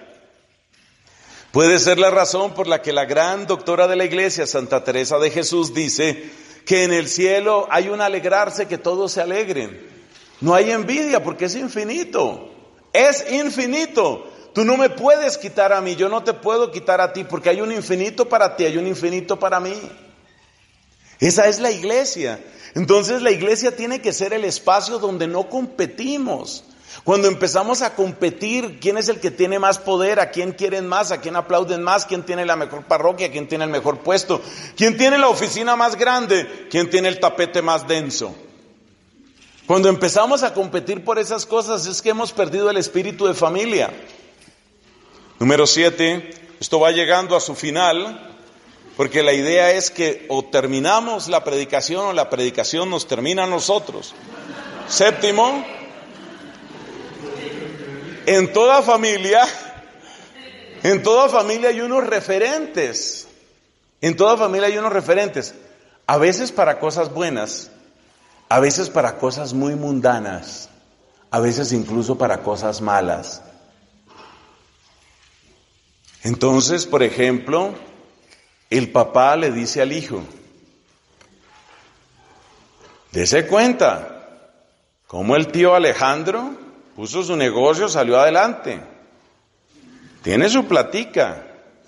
Puede ser la razón por la que la gran doctora de la iglesia, Santa Teresa de Jesús, dice que en el cielo hay un alegrarse, que todos se alegren. No hay envidia porque es infinito. Es infinito. Tú no me puedes quitar a mí, yo no te puedo quitar a ti, porque hay un infinito para ti, hay un infinito para mí. Esa es la iglesia. Entonces la iglesia tiene que ser el espacio donde no competimos. Cuando empezamos a competir, ¿quién es el que tiene más poder? ¿A quién quieren más? ¿A quién aplauden más? ¿Quién tiene la mejor parroquia? ¿Quién tiene el mejor puesto? ¿Quién tiene la oficina más grande? ¿Quién tiene el tapete más denso? Cuando empezamos a competir por esas cosas es que hemos perdido el espíritu de familia. Número 7, esto va llegando a su final, porque la idea es que o terminamos la predicación o la predicación nos termina a nosotros. 7, en toda familia hay unos referentes. En toda familia hay unos referentes. A veces para cosas buenas, a veces para cosas muy mundanas, a veces incluso para cosas malas. Entonces, por ejemplo, el papá le dice al hijo: dese cuenta cómo el tío Alejandro puso su negocio, salió adelante, tiene su platica,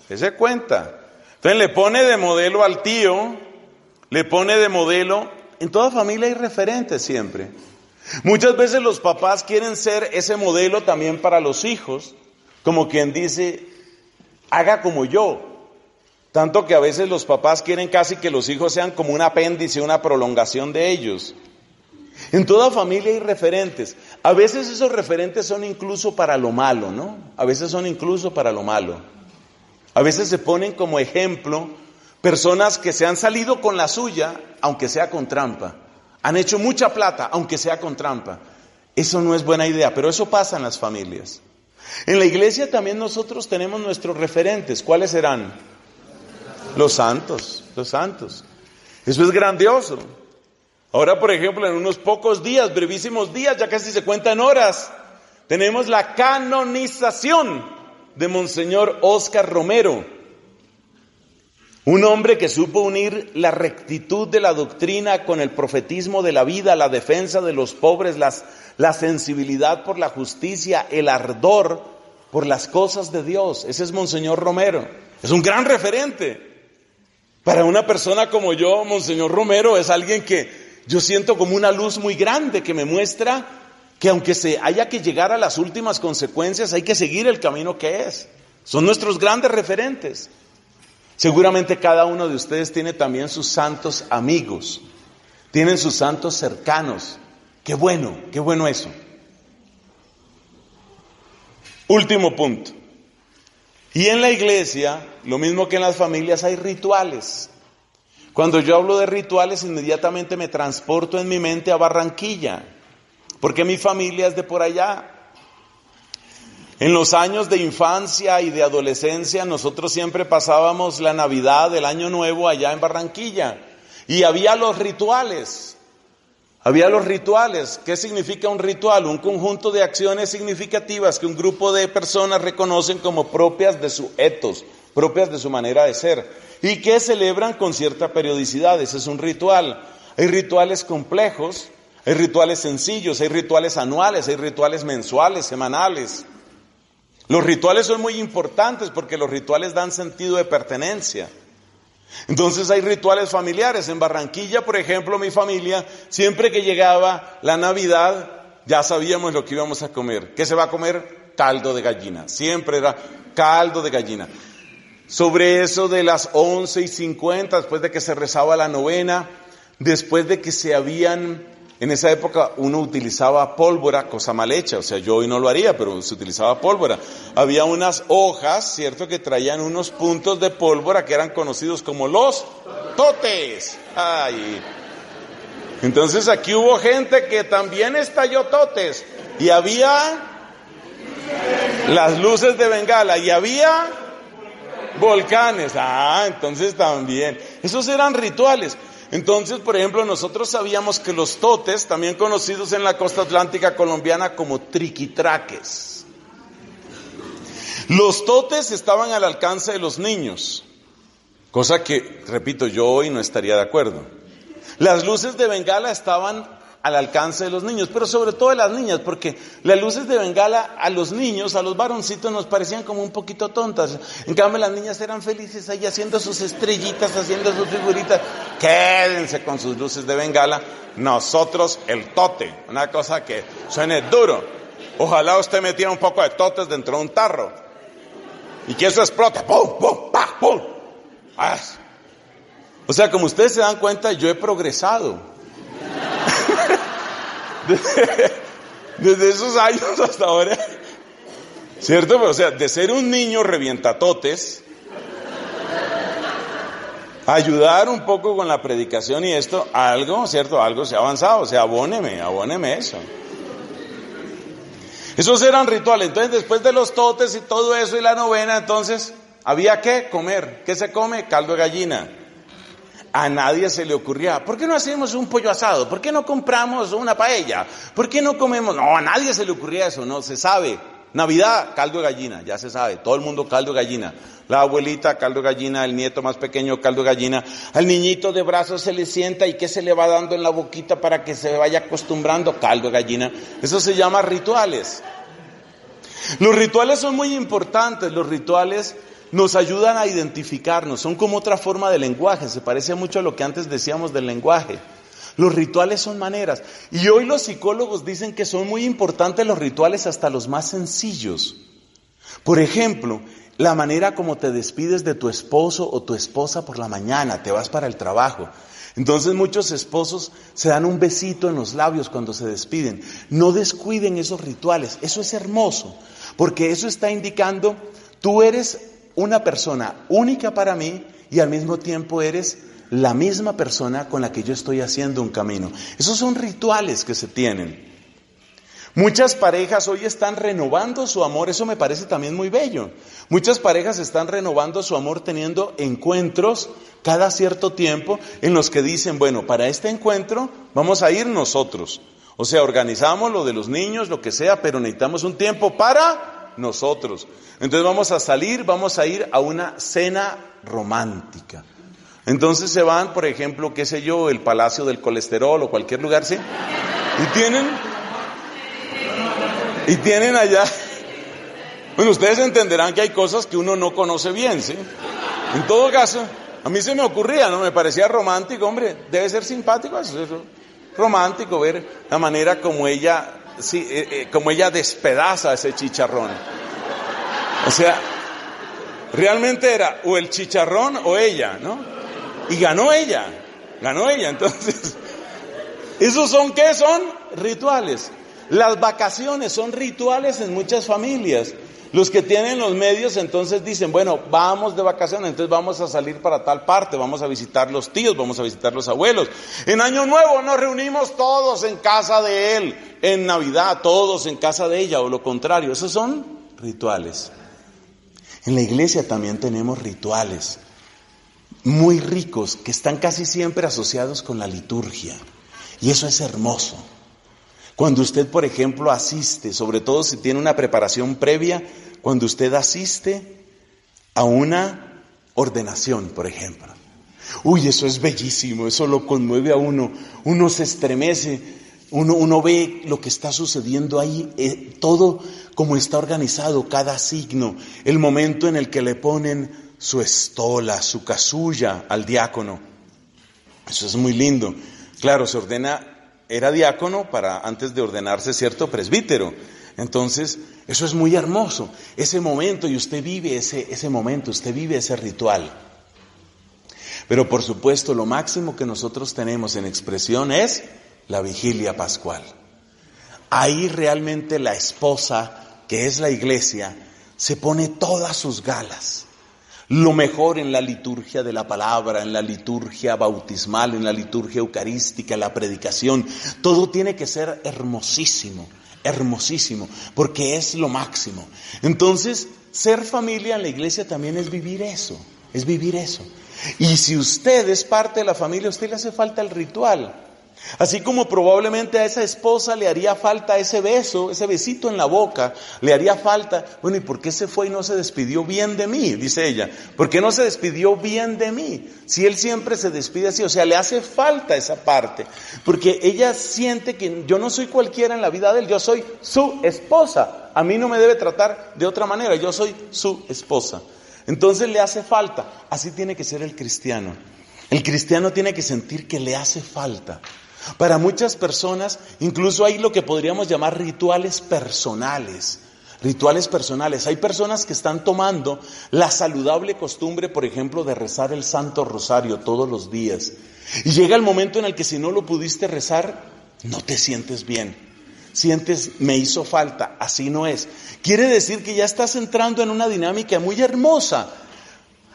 dese cuenta. Entonces le pone de modelo al tío, le pone de modelo. En toda familia hay referentes siempre. Muchas veces los papás quieren ser ese modelo también para los hijos, como quien dice: haga como yo. Tanto que a veces los papás quieren casi que los hijos sean como un apéndice, una prolongación de ellos. En toda familia hay referentes. A veces esos referentes son incluso para lo malo, ¿no? A veces son incluso para lo malo. A veces se ponen como ejemplo personas que se han salido con la suya, aunque sea con trampa. Han hecho mucha plata, aunque sea con trampa. Eso no es buena idea, pero eso pasa en las familias. En la iglesia también nosotros tenemos nuestros referentes. ¿Cuáles serán? Los santos, los santos. Eso es grandioso. Ahora, por ejemplo, en unos pocos días, brevísimos días, ya casi se cuentan horas, tenemos la canonización de Monseñor Óscar Romero. Un hombre que supo unir la rectitud de la doctrina con el profetismo de la vida, la defensa de los pobres, la sensibilidad por la justicia, el ardor por las cosas de Dios. Ese es Monseñor Romero. Es un gran referente. Para una persona como yo, Monseñor Romero es alguien que yo siento como una luz muy grande que me muestra que aunque se haya que llegar a las últimas consecuencias, hay que seguir el camino que es. Son nuestros grandes referentes. Seguramente cada uno de ustedes tiene también sus santos amigos, tienen sus santos cercanos. Qué bueno eso. Último punto. Y en la iglesia, lo mismo que en las familias, hay rituales. Cuando yo hablo de rituales, inmediatamente me transporto en mi mente a Barranquilla, porque mi familia es de por allá. En los años de infancia y de adolescencia, nosotros siempre pasábamos la Navidad, el Año Nuevo allá en Barranquilla. Y había los rituales. ¿Qué significa un ritual? Un conjunto de acciones significativas que un grupo de personas reconocen como propias de su ethos, propias de su manera de ser, y que celebran con cierta periodicidad. Ese es un ritual. Hay rituales complejos, hay rituales sencillos, hay rituales anuales, hay rituales mensuales, semanales. Los rituales son muy importantes porque los rituales dan sentido de pertenencia. Entonces hay rituales familiares. En Barranquilla, por ejemplo, mi familia, siempre que llegaba la Navidad, ya sabíamos lo que íbamos a comer. ¿Qué se va a comer? Caldo de gallina. Siempre era caldo de gallina. Sobre eso de las 11:50, después de que se rezaba la novena, después de que en esa época uno utilizaba pólvora, cosa mal hecha, o sea, yo hoy no lo haría, pero se utilizaba pólvora. Había unas hojas, ¿cierto?, que traían unos puntos de pólvora que eran conocidos como los totes. Ay. Entonces aquí hubo gente que también estalló totes, y había las luces de Bengala, y había volcanes. Entonces también. Esos eran rituales. Entonces, por ejemplo, nosotros sabíamos que los totes, también conocidos en la costa atlántica colombiana como triquitraques. Los totes estaban al alcance de los niños, cosa que, repito, yo hoy no estaría de acuerdo. Las luces de Bengala estaban al alcance de los niños, pero sobre todo de las niñas, porque las luces de bengala a los niños, a los varoncitos nos parecían como un poquito tontas. En cambio las niñas eran felices ahí haciendo sus estrellitas, haciendo sus figuritas. Quédense con sus luces de bengala. Nosotros el tote, una cosa que suene duro. Ojalá usted metiera un poco de totes dentro de un tarro y que eso explote. ¡Pum, pum, pa, pum! ¡Ah! O sea, como ustedes se dan cuenta, yo he progresado. Desde esos años hasta ahora, ¿cierto? O sea, de ser un niño revientatotes, ayudar un poco con la predicación y esto, algo, ¿cierto? Algo se ha avanzado, o sea, abóneme eso. Esos eran rituales. Entonces, después de los totes y todo eso y la novena, entonces, había que comer. ¿Qué se come? Caldo de gallina. A nadie se le ocurría, ¿por qué no hacemos un pollo asado? ¿Por qué no compramos una paella? ¿Por qué no comemos? No, a nadie se le ocurría eso, no, se sabe. Navidad, caldo de gallina, ya se sabe, todo el mundo caldo de gallina. La abuelita, caldo de gallina, el nieto más pequeño, caldo de gallina. Al niñito de brazos se le sienta y ¿qué se le va dando en la boquita para que se vaya acostumbrando? Caldo de gallina. Eso se llama rituales. Los rituales son muy importantes, los rituales nos ayudan a identificarnos, son como otra forma de lenguaje, se parece mucho a lo que antes decíamos del lenguaje. Los rituales son maneras, y hoy los psicólogos dicen que son muy importantes los rituales, hasta los más sencillos. Por ejemplo, la manera como te despides de tu esposo o tu esposa por la mañana, te vas para el trabajo. Entonces muchos esposos se dan un besito en los labios cuando se despiden. No descuiden esos rituales, eso es hermoso, porque eso está indicando, tú eres una persona única para mí y al mismo tiempo eres la misma persona con la que yo estoy haciendo un camino. Esos son rituales que se tienen. Muchas parejas hoy están renovando su amor, eso me parece también muy bello. Muchas parejas están renovando su amor teniendo encuentros cada cierto tiempo en los que dicen, bueno, para este encuentro vamos a ir nosotros. O sea, organizamos lo de los niños, lo que sea, pero necesitamos un tiempo para nosotros. Entonces vamos a salir, vamos a ir a una cena romántica. Entonces se van, por ejemplo, qué sé yo, el Palacio del Colesterol o cualquier lugar, ¿sí? Y tienen allá, bueno, ustedes entenderán que hay cosas que uno no conoce bien, ¿sí? En todo caso, a mí se me ocurría, ¿no? Me parecía romántico, hombre, debe ser simpático eso, romántico ver la manera como ella, sí, como ella despedaza ese chicharrón. O sea, realmente era o el chicharrón o ella, ¿no? Y ganó ella, entonces, ¿esos son qué? Son rituales. Las vacaciones son rituales en muchas familias. Los que tienen los medios entonces dicen, bueno, vamos de vacaciones, entonces vamos a salir para tal parte, vamos a visitar los tíos, vamos a visitar los abuelos. En Año Nuevo nos reunimos todos en casa de él, en Navidad todos en casa de ella, o lo contrario, esos son rituales. En la iglesia también tenemos rituales muy ricos que están casi siempre asociados con la liturgia, y eso es hermoso. Cuando usted, por ejemplo, asiste, sobre todo si tiene una preparación previa, cuando usted asiste a una ordenación, por ejemplo. Uy, eso es bellísimo, eso lo conmueve a uno, uno se estremece, uno ve lo que está sucediendo ahí, todo como está organizado, cada signo, el momento en el que le ponen su estola, su casulla al diácono. Eso es muy lindo. Claro, se ordena. Era diácono para antes de ordenarse cierto presbítero. Entonces, eso es muy hermoso, ese momento, y usted vive ese momento, usted vive ese ritual. Pero por supuesto, lo máximo que nosotros tenemos en expresión es la vigilia pascual. Ahí realmente la esposa, que es la iglesia, se pone todas sus galas. Lo mejor en la liturgia de la palabra, en la liturgia bautismal, en la liturgia eucarística, la predicación, todo tiene que ser hermosísimo, hermosísimo, porque es lo máximo. Entonces, ser familia en la iglesia también es vivir eso, es vivir eso. Y si usted es parte de la familia, a usted le hace falta el ritual. Así como probablemente a esa esposa le haría falta ese beso, ese besito en la boca, le haría falta, bueno, ¿y por qué se fue y no se despidió bien de mí? Dice ella, ¿por qué no se despidió bien de mí? Si él siempre se despide así, o sea, le hace falta esa parte, porque ella siente que yo no soy cualquiera en la vida de él, yo soy su esposa, a mí no me debe tratar de otra manera, yo soy su esposa. Entonces le hace falta, así tiene que ser el cristiano. El cristiano tiene que sentir que le hace falta. Para muchas personas, incluso hay lo que podríamos llamar rituales personales. Rituales personales. Hay personas que están tomando la saludable costumbre, por ejemplo, de rezar el Santo Rosario todos los días. Y llega el momento en el que si no lo pudiste rezar, no te sientes bien. Sientes, me hizo falta. Así no es. Quiere decir que ya estás entrando en una dinámica muy hermosa.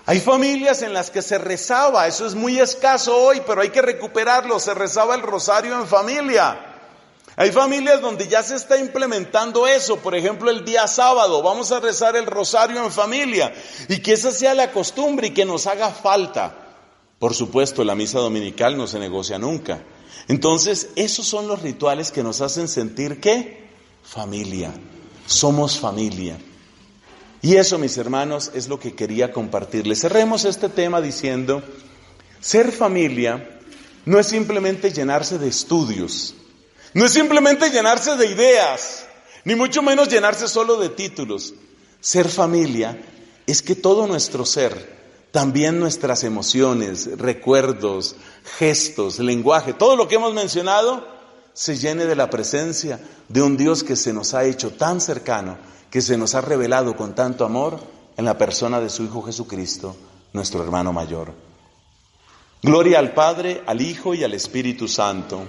Hay familias en las que se rezaba, eso es muy escaso hoy, pero hay que recuperarlo, se rezaba el rosario en familia. Hay familias donde ya se está implementando eso, por ejemplo el día sábado, vamos a rezar el rosario en familia, y que esa sea la costumbre y que nos haga falta. Por supuesto, la misa dominical no se negocia nunca. Entonces, esos son los rituales que nos hacen sentir ¿qué? Familia, somos familia. Y eso, mis hermanos, es lo que quería compartirles. Cerremos este tema diciendo, ser familia no es simplemente llenarse de estudios, no es simplemente llenarse de ideas, ni mucho menos llenarse solo de títulos. Ser familia es que todo nuestro ser, también nuestras emociones, recuerdos, gestos, lenguaje, todo lo que hemos mencionado, se llene de la presencia de un Dios que se nos ha hecho tan cercano, que se nos ha revelado con tanto amor en la persona de su Hijo Jesucristo, nuestro hermano mayor. Gloria al Padre, al Hijo y al Espíritu Santo.